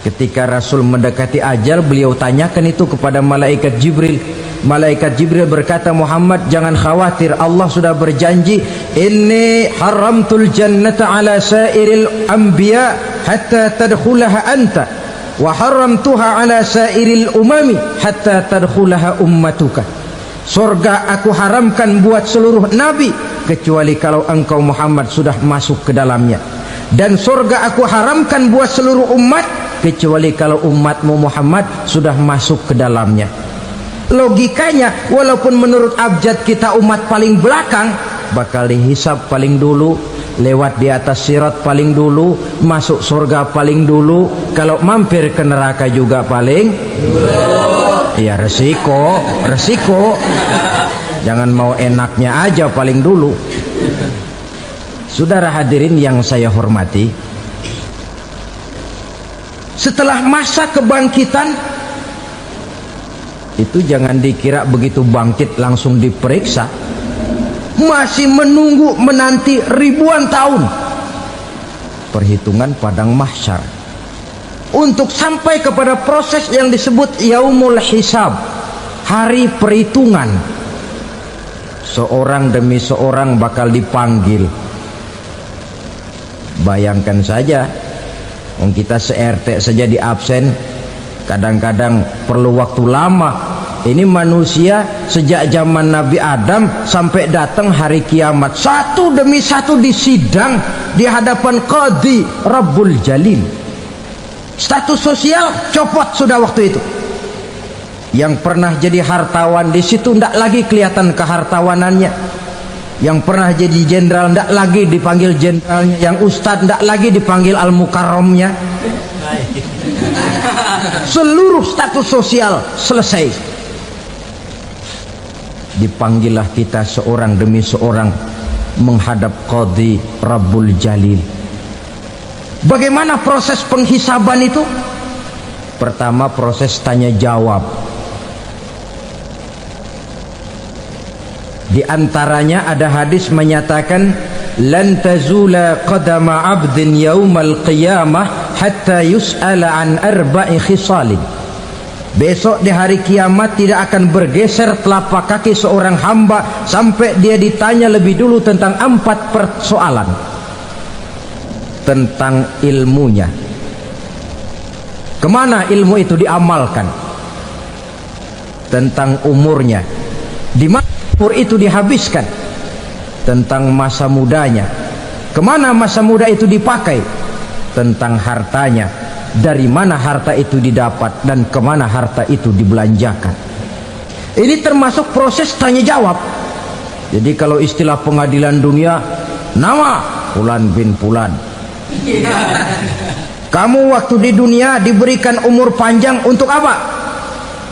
Ketika Rasul mendekati ajal, beliau tanyakan itu kepada malaikat Jibril. Malaikat Jibril berkata, Muhammad jangan khawatir, Allah sudah berjanji, inni haramtul jannata ala sairil anbiya hatta tadkhulaha anta wa haramtuha ala sairil umami hatta tadkhulaha ummatuka. Surga aku haramkan buat seluruh nabi kecuali kalau engkau Muhammad sudah masuk ke dalamnya, dan surga aku haramkan buat seluruh umat kecuali kalau umatmu Muhammad sudah masuk ke dalamnya. Logikanya, walaupun menurut abjad kita umat paling belakang, bakal dihisap paling dulu, lewat di atas sirat paling dulu, masuk surga paling dulu, kalau mampir ke neraka juga paling dulu. Ya resiko. Jangan mau enaknya aja paling dulu. Saudara hadirin yang saya hormati, setelah masa kebangkitan itu jangan dikira begitu bangkit langsung diperiksa, masih menunggu menanti ribuan tahun perhitungan padang mahsyar untuk sampai kepada proses yang disebut yaumul hisab, hari perhitungan. Seorang demi seorang bakal dipanggil. Bayangkan saja, kita se-RT saja di absen, kadang-kadang perlu waktu lama. Ini manusia sejak zaman Nabi Adam sampai datang hari kiamat, satu demi satu disidang di hadapan Qadhi Rabbul Jalil. Status sosial copot sudah waktu itu. Yang pernah jadi hartawan di situ tidak lagi kelihatan kehartawanannya. Yang pernah jadi jenderal tidak lagi dipanggil jenderalnya. Yang ustadz tidak lagi dipanggil al-mukarramnya. Seluruh status sosial selesai. Dipanggillah kita seorang demi seorang menghadap Qadhi Rabbul Jalil. Bagaimana proses penghisaban itu? Pertama, proses tanya jawab. Di antaranya ada hadis menyatakan, lan tazula qadama 'abdin yaumal qiyamah hatta yus'ala an arba'i khisalin. Besok di hari kiamat tidak akan bergeser telapak kaki seorang hamba sampai dia ditanya lebih dulu tentang 4 persoalan. Tentang ilmunya, kemana ilmu itu diamalkan. Tentang umurnya, di mana umur itu dihabiskan. Tentang masa mudanya, kemana masa muda itu dipakai. Tentang hartanya, dari mana harta itu didapat dan kemana harta itu dibelanjakan. Ini termasuk proses tanya jawab. Jadi kalau istilah pengadilan dunia, nama Fulan bin Fulan. Kamu waktu di dunia diberikan umur panjang untuk apa?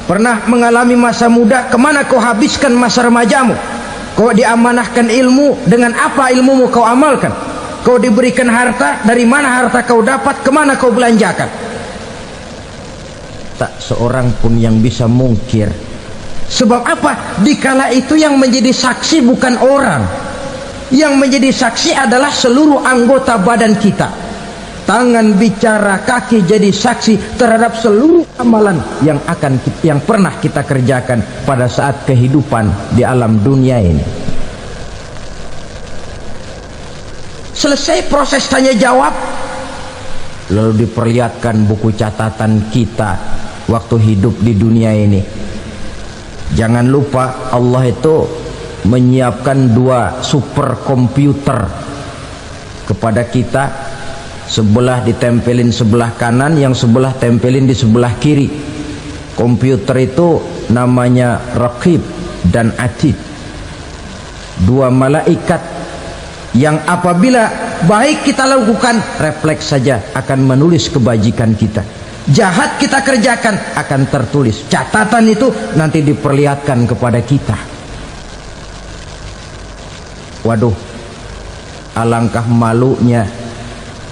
Pernah mengalami masa muda, kemana kau habiskan masa remajamu? Kau diamanahkan ilmu, dengan apa ilmumu kau amalkan? Kau diberikan harta, dari mana harta kau dapat, kemana kau belanjakan? Tak seorang pun yang bisa mungkir. Sebab apa? Dikala itu yang menjadi saksi bukan orang. Yang menjadi saksi adalah seluruh anggota badan kita. tangan bicara, kaki jadi saksi terhadap seluruh amalan yang pernah kita kerjakan pada saat kehidupan di alam dunia ini. Selesai proses tanya jawab, lalu diperlihatkan buku catatan kita waktu hidup di dunia ini. Jangan lupa Allah itu menyiapkan 2 superkomputer kepada kita, sebelah ditempelin sebelah kanan, yang sebelah tempelin di sebelah kiri. Komputer itu namanya Raqib dan Atid, 2 malaikat yang apabila baik kita lakukan, refleks saja akan menulis kebajikan kita. Jahat kita kerjakan, akan tertulis. Catatan itu nanti diperlihatkan kepada kita. Waduh, alangkah malunya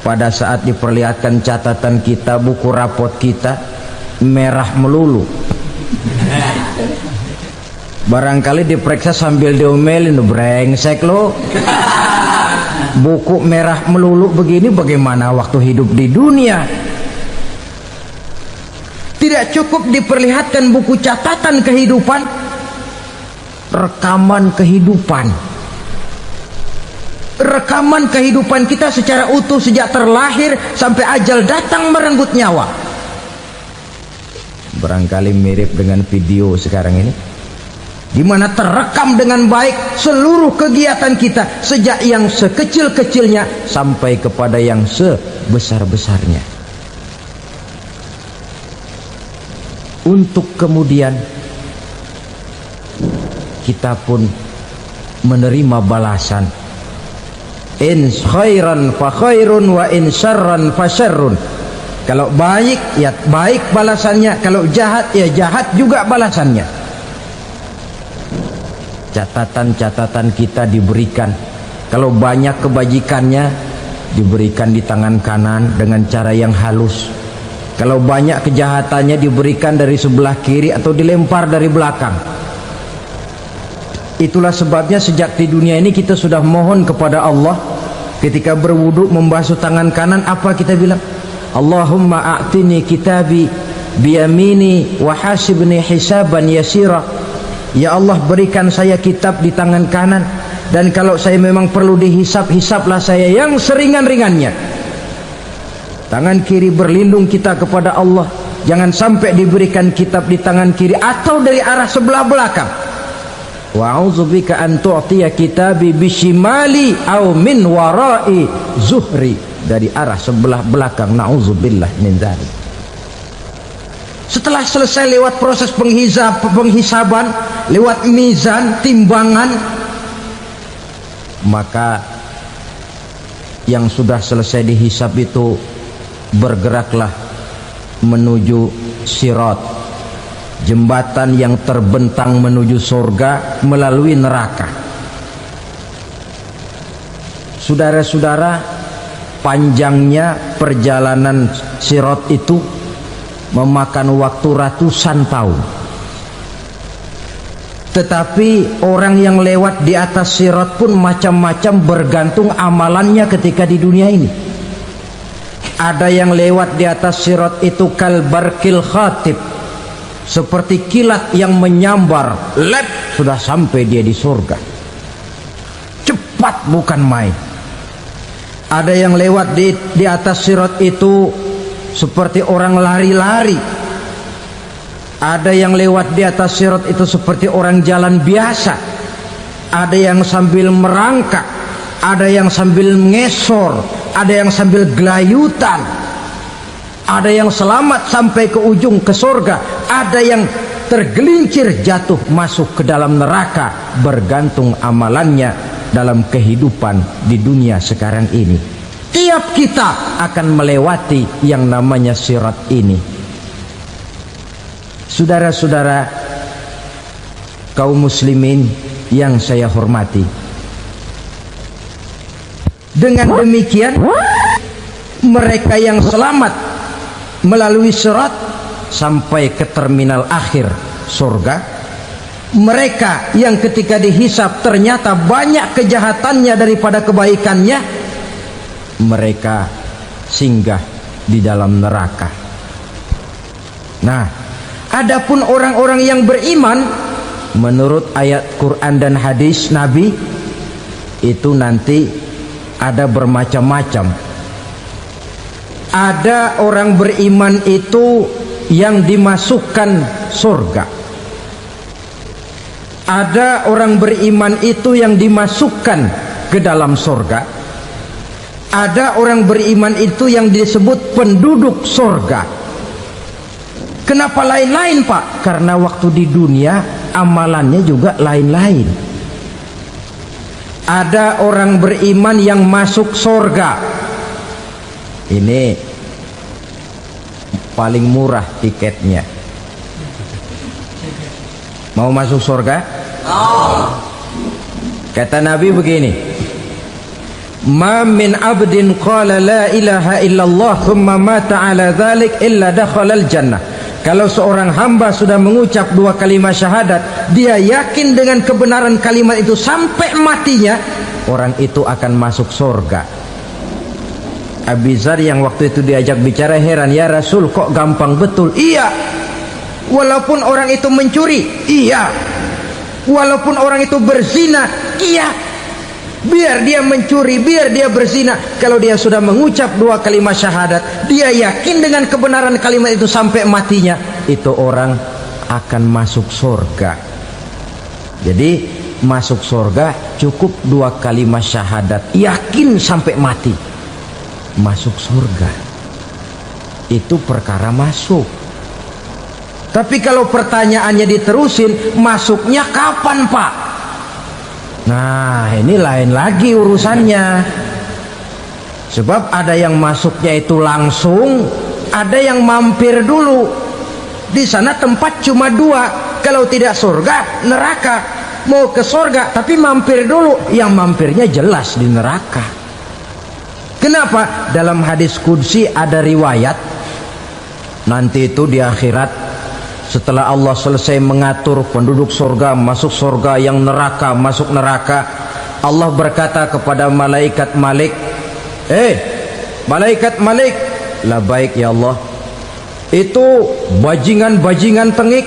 pada saat diperlihatkan catatan kita, buku rapot kita merah melulu. Barangkali diperiksa sambil diomelin, brengsek lo. Buku merah melulu begini, bagaimana waktu hidup di dunia? Tidak cukup diperlihatkan buku catatan kehidupan, rekaman kehidupan. Rekaman kehidupan kita secara utuh sejak terlahir sampai ajal datang merenggut nyawa. Barangkali mirip dengan video sekarang ini, di mana terekam dengan baik seluruh kegiatan kita, sejak yang sekecil-kecilnya sampai kepada yang sebesar-besarnya. Untuk kemudian kita pun menerima balasan. In khairan fa khairun wa in syarran fa syarrun. Kalau baik ya baik balasannya, kalau jahat ya jahat juga balasannya. Catatan-catatan kita diberikan. Kalau banyak kebajikannya diberikan di tangan kanan dengan cara yang halus. Kalau banyak kejahatannya diberikan dari sebelah kiri atau dilempar dari belakang. Itulah sebabnya sejak di dunia ini kita sudah mohon kepada Allah, ketika berwudu membasuh tangan kanan, apa kita bilang? Allahumma a'tini kitabi biyamini wa hasibni hisaban yasira. Ya Allah, berikan saya kitab di tangan kanan, dan kalau saya memang perlu dihisap, hisaplah saya yang seringan-ringannya. Tangan kiri berlindung kita kepada Allah, jangan sampai diberikan kitab di tangan kiri atau dari arah sebelah belakang. Wa a'udzubika an tu'tiya kitabi bishimali aw min wara'i zuhri, dari arah sebelah belakang. Na'udzubillah min dzalik. Setelah selesai lewat proses penghisaban, lewat mizan, timbangan, maka yang sudah selesai dihisab itu bergeraklah menuju sirat, jembatan yang terbentang menuju surga melalui neraka. Saudara-saudara, panjangnya perjalanan sirat itu memakan waktu ratusan tahun. Tetapi orang yang lewat di atas sirat pun macam-macam, bergantung amalannya ketika di dunia ini. Ada yang lewat di atas sirat itu kal barkil khatib, seperti kilat yang menyambar, lep, sudah sampai dia di surga. Cepat bukan main. Ada yang lewat di atas sirat itu seperti orang lari-lari. Ada yang lewat di atas sirat itu seperti orang jalan biasa. Ada yang sambil merangkak, ada yang sambil ngesor, ada yang sambil gelayutan, ada yang selamat sampai ke ujung ke surga, ada yang tergelincir jatuh masuk ke dalam neraka, bergantung amalannya dalam kehidupan di dunia sekarang ini. Tiap kita akan melewati yang namanya sirat ini. Saudara-saudara kaum muslimin yang saya hormati, dengan demikian mereka yang selamat melalui sirat sampai ke terminal akhir surga, mereka yang ketika dihisab ternyata banyak kejahatannya daripada kebaikannya, mereka singgah di dalam neraka. Nah, adapun orang-orang yang beriman menurut ayat Quran dan hadis Nabi itu nanti ada bermacam-macam. Ada orang beriman itu yang dimasukkan surga. Ada orang beriman itu yang dimasukkan ke dalam surga. Ada orang beriman itu yang disebut penduduk surga. Kenapa lain-lain, Pak? Karena waktu di dunia amalannya juga lain-lain. Ada orang beriman yang masuk surga. Ini paling murah tiketnya. Mau masuk surga? Kata Nabi begini, ma min abdin qala la ilaha illallah thumma mata ala dhalik illa dakhalal jannah. Kalau seorang hamba sudah mengucap dua kalimat syahadat, dia yakin dengan kebenaran kalimat itu sampai matinya, orang itu akan masuk surga. Abi Dzar yang waktu itu diajak bicara heran, ya Rasul kok gampang betul? Iya, walaupun orang itu mencuri, iya, walaupun orang itu berzina, iya. Biar dia mencuri, biar dia berzina, kalau dia sudah mengucap dua kalimat syahadat, dia yakin dengan kebenaran kalimat itu sampai matinya, itu orang akan masuk surga. Jadi masuk surga cukup dua kalimat syahadat, yakin sampai mati, masuk surga. Itu perkara masuk. Tapi kalau pertanyaannya diterusin, masuknya kapan, Pak? Nah, ini lain lagi urusannya. Sebab ada yang masuknya itu langsung, ada yang mampir dulu. Di sana tempat cuma dua, kalau tidak surga, neraka. Mau ke surga tapi mampir dulu, yang mampirnya jelas di neraka. Kenapa? Dalam hadis qudsi ada riwayat, nanti itu di akhirat, setelah Allah selesai mengatur penduduk surga masuk surga, yang neraka masuk neraka, Allah berkata kepada malaikat Malik, malaikat Malik, labaik ya Allah, itu bajingan-bajingan tengik,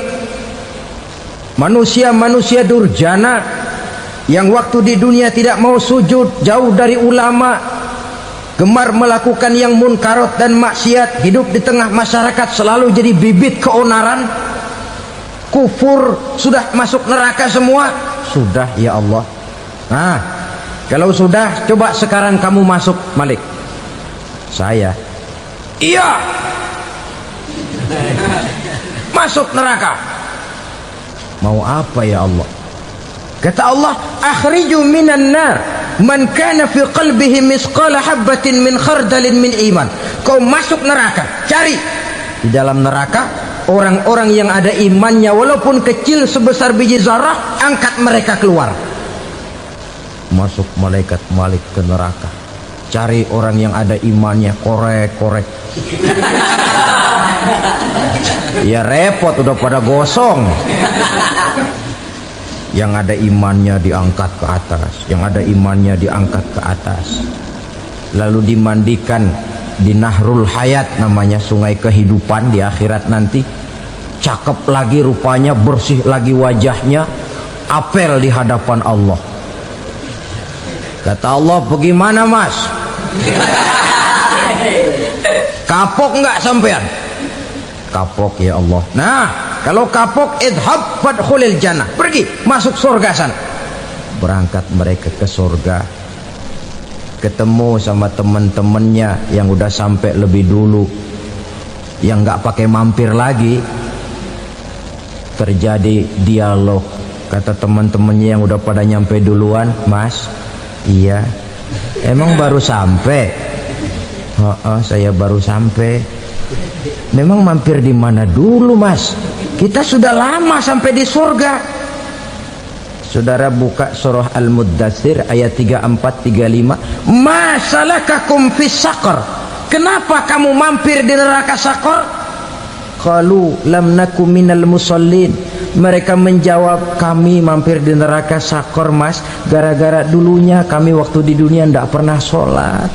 manusia-manusia durjana yang waktu di dunia tidak mau sujud, jauh dari ulama, gemar melakukan yang munkarat dan maksiat, hidup di tengah masyarakat selalu jadi bibit keonaran, kufur, sudah masuk neraka semua. Sudah ya Allah. Nah, kalau sudah, coba sekarang kamu masuk, Malik. Saya, iya, masuk neraka. Mau apa ya Allah? Kata Allah, akhriju minan nar man kana fi qalbihi misqala habbatin min khardalin min iman. Kau masuk neraka, cari di dalam neraka orang-orang yang ada imannya walaupun kecil sebesar biji zarah, angkat mereka keluar. Masuk malaikat Malik ke neraka, cari orang yang ada imannya, korek-korek. Ya repot, udah pada gosong. Yang ada imannya diangkat ke atas, yang ada imannya diangkat ke atas, lalu dimandikan di Nahrul Hayat, namanya sungai kehidupan di akhirat nanti. Cakep lagi rupanya, bersih lagi wajahnya, apel di hadapan Allah. Kata Allah, bagaimana mas? Kapok nggak sampean? Kapok ya Allah. Nah, kalau kapok, idhab fadkhulil jannah, pergi masuk surga sana. Berangkat mereka ke surga, ketemu sama teman-temannya yang udah sampai lebih dulu, yang nggak pakai mampir lagi. Terjadi dialog. Kata teman-temannya yang udah pada nyampe duluan, mas, iya, emang baru sampai? Saya baru sampai. Memang mampir di mana dulu mas? Kita sudah lama sampai di surga. Saudara buka surah Al-Muddatsir ayat 34-35. Ma salakakum fis saqar? Kenapa kamu mampir di neraka Saqar? Qalu lam naku minal musallin. Mereka menjawab, kami mampir di neraka Saqar mas, gara-gara dulunya kami waktu di dunia tidak pernah sholat.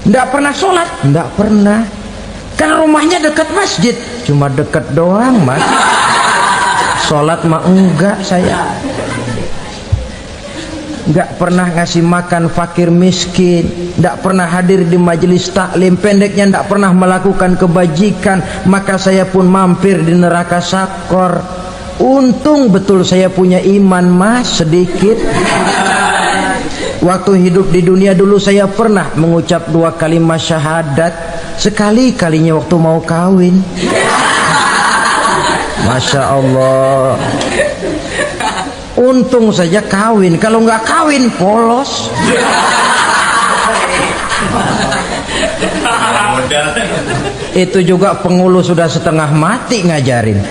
Tidak pernah sholat? Tidak pernah. Kan rumahnya dekat masjid. Cuma dekat doang mas. Sholat mah enggak saya. Enggak pernah ngasih makan fakir miskin, enggak pernah hadir di majelis taklim, pendeknya enggak pernah melakukan kebajikan, maka saya pun mampir di neraka sakor. Untung betul saya punya iman mas sedikit. Waktu hidup di dunia dulu saya pernah mengucap 2 kalimat syahadat, sekali-kalinya waktu mau kawin. Masya Allah. Untung saja kawin, kalau nggak kawin polos. Itu juga pengulu sudah setengah mati ngajarin.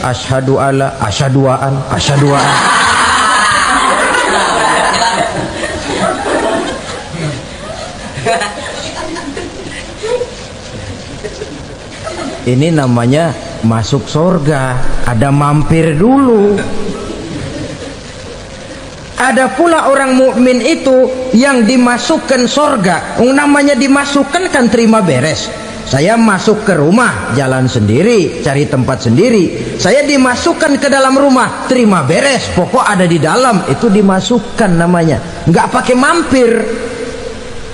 Asyhadu alla, asyaduaan, asyaduaan. Ini namanya masuk surga, ada mampir dulu. Ada pula orang mukmin itu yang dimasukkan surga. Namanya dimasukkan kan terima beres. Saya masuk ke rumah, jalan sendiri, cari tempat sendiri. Saya dimasukkan ke dalam rumah, terima beres, pokok ada di dalam, itu dimasukkan namanya. Nggak pakai mampir.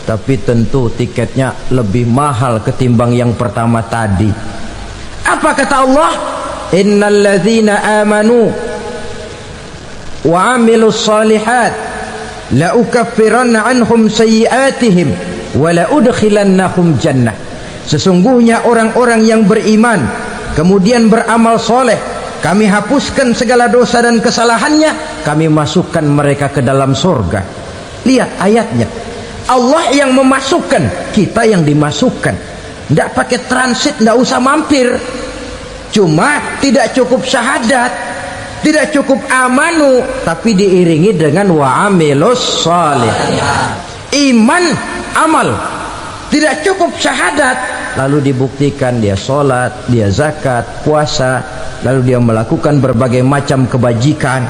Tapi tentu tiketnya lebih mahal ketimbang yang pertama tadi. Apa kata Allah? Innal ladzina amanu wa amilus salihat la ukaffiranna anhum sayyi'atihim wa la udkhilannahum jannah. Sesungguhnya orang-orang yang beriman kemudian beramal soleh, kami hapuskan segala dosa dan kesalahannya, kami masukkan mereka ke dalam surga. Lihat ayatnya, Allah yang memasukkan, kita yang dimasukkan. Tidak pakai transit, tidak usah mampir. Cuma tidak cukup syahadat, tidak cukup amanu, tapi diiringi dengan wa'amilus salih. Iman, amal. Tidak cukup syahadat, lalu dibuktikan dia sholat, dia zakat, puasa, lalu dia melakukan berbagai macam kebajikan.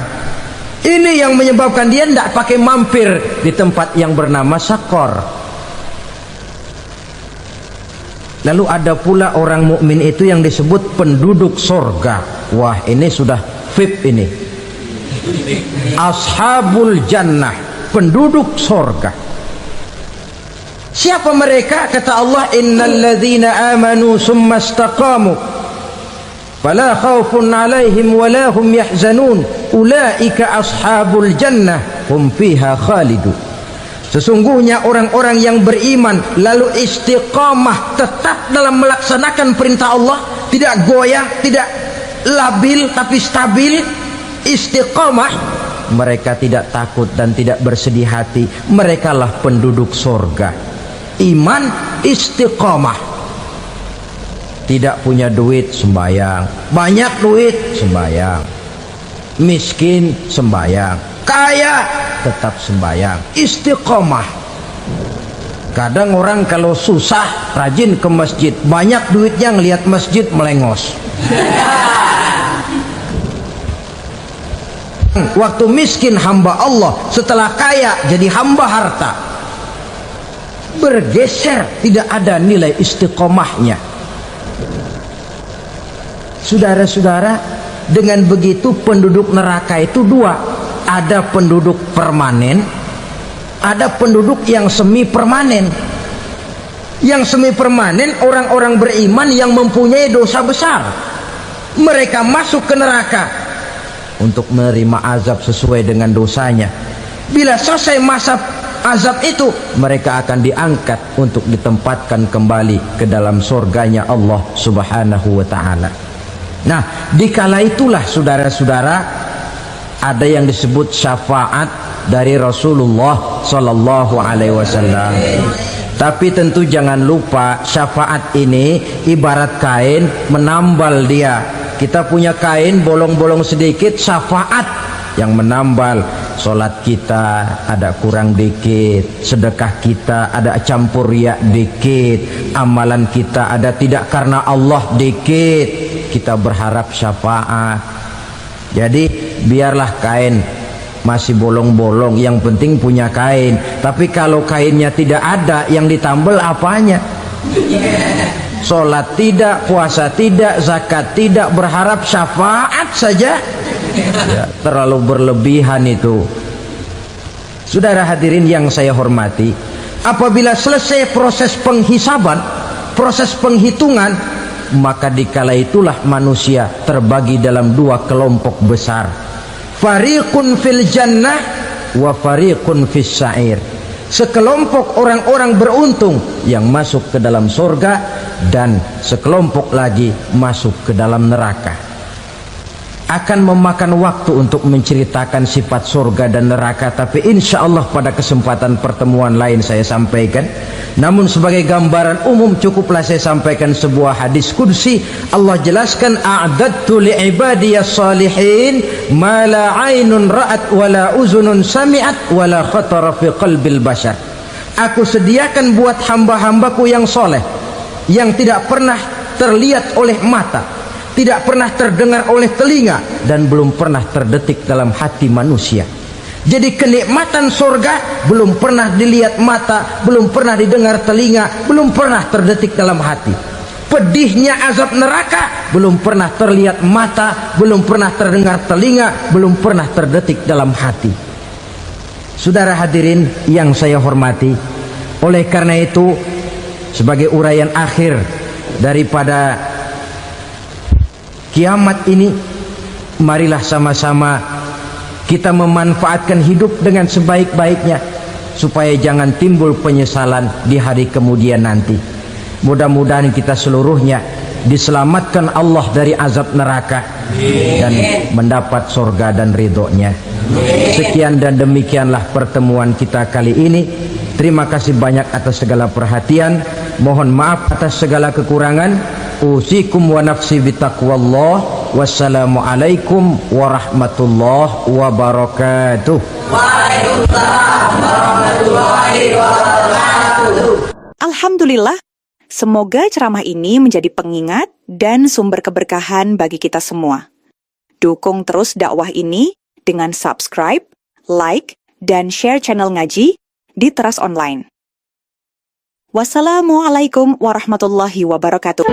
Ini yang menyebabkan dia tidak pakai mampir di tempat yang bernama sakor. Lalu ada pula orang mukmin itu yang disebut penduduk surga. Wah, ini sudah VIP ini. Ashabul jannah, penduduk surga. Siapa mereka? Kata Allah, innal ladzina amanu summa istaqamu fala khaufun 'alaihim wala hum yahzanun ulaika ashabul jannah hum fiha khalidun. Sesungguhnya orang-orang yang beriman lalu istiqamah, tetap dalam melaksanakan perintah Allah, tidak goyah, tidak labil tapi stabil, istiqamah, mereka tidak takut dan tidak bersedih hati, merekalah penduduk surga. Iman, istiqamah. Tidak punya duit, sembayang. Banyak duit, sembayang. Miskin, sembayang. Kaya, tetap sembayang. Istiqamah. Kadang orang kalau susah rajin ke masjid, banyak duitnya ngelihat masjid melengos. Waktu miskin hamba Allah, setelah kaya jadi hamba harta. Bergeser, tidak ada nilai istiqomahnya. Saudara-saudara, dengan begitu penduduk neraka itu dua. Ada penduduk permanen, ada penduduk yang semi permanen. Yang semi permanen orang-orang beriman yang mempunyai dosa besar. Mereka masuk ke neraka untuk menerima azab sesuai dengan dosanya. Bila selesai masa azab itu, mereka akan diangkat untuk ditempatkan kembali ke dalam surganya Allah Subhanahu wa ta'ala. Nah, dikala itulah saudara-saudara, ada yang disebut syafaat dari Rasulullah Sallallahu Alaihi Wasallam. Tapi tentu jangan lupa, syafaat ini ibarat kain menambal dia. Kita punya kain bolong-bolong sedikit, syafaat yang menambal. Solat kita ada kurang dikit, sedekah kita ada campur riak dikit, amalan kita ada tidak karena Allah dikit, kita berharap syafaat. Jadi biarlah kain masih bolong-bolong, yang penting punya kain. Tapi kalau kainnya tidak ada, yang ditambal apanya? Sholat tidak, puasa tidak, zakat tidak, berharap syafaat saja. Ya, terlalu berlebihan itu. Saudara hadirin yang saya hormati, apabila selesai proses penghisaban, proses penghitungan, maka dikala itulah manusia terbagi dalam dua kelompok besar. Fariqun fil jannah wa fariqun fis sa'ir. Sekelompok orang-orang beruntung yang masuk ke dalam surga, dan sekelompok lagi masuk ke dalam neraka. Akan memakan waktu untuk menceritakan sifat surga dan neraka, tapi insya Allah pada kesempatan pertemuan lain saya sampaikan. Namun sebagai gambaran umum cukuplah saya sampaikan sebuah hadis qudsi. Allah jelaskan, a'dadtu li'ibadiyas salihin ma la ainun ra'at wa la uzunun sami'at wa la khatara fi qalbil bashar. Aku sediakan buat hamba-hambaku yang soleh, yang tidak pernah terlihat oleh mata, tidak pernah terdengar oleh telinga, dan belum pernah terdetik dalam hati manusia. Jadi kenikmatan surga belum pernah dilihat mata, belum pernah didengar telinga, belum pernah terdetik dalam hati. Pedihnya azab neraka belum pernah terlihat mata, belum pernah terdengar telinga, belum pernah terdetik dalam hati. Saudara hadirin yang saya hormati, oleh karena itu sebagai uraian akhir daripada kiamat ini, marilah sama-sama kita memanfaatkan hidup dengan sebaik-baiknya, supaya jangan timbul penyesalan di hari kemudian nanti. Mudah-mudahan kita seluruhnya diselamatkan Allah dari azab neraka dan mendapat surga dan ridhonya. Sekian dan demikianlah pertemuan kita kali ini. Terima kasih banyak atas segala perhatian. Mohon maaf atas segala kekurangan. Usikum wa nafsi bitaqwallah. Wassalamualaikum warahmatullahi wabarakatuh. Waalaikumsalam warahmatullahi wabarakatuh. Alhamdulillah, semoga ceramah ini menjadi pengingat dan sumber keberkahan bagi kita semua. Dukung terus dakwah ini dengan subscribe, like, dan share channel ngaji di Teras Online. Wassalamualaikum warahmatullahi wabarakatuh.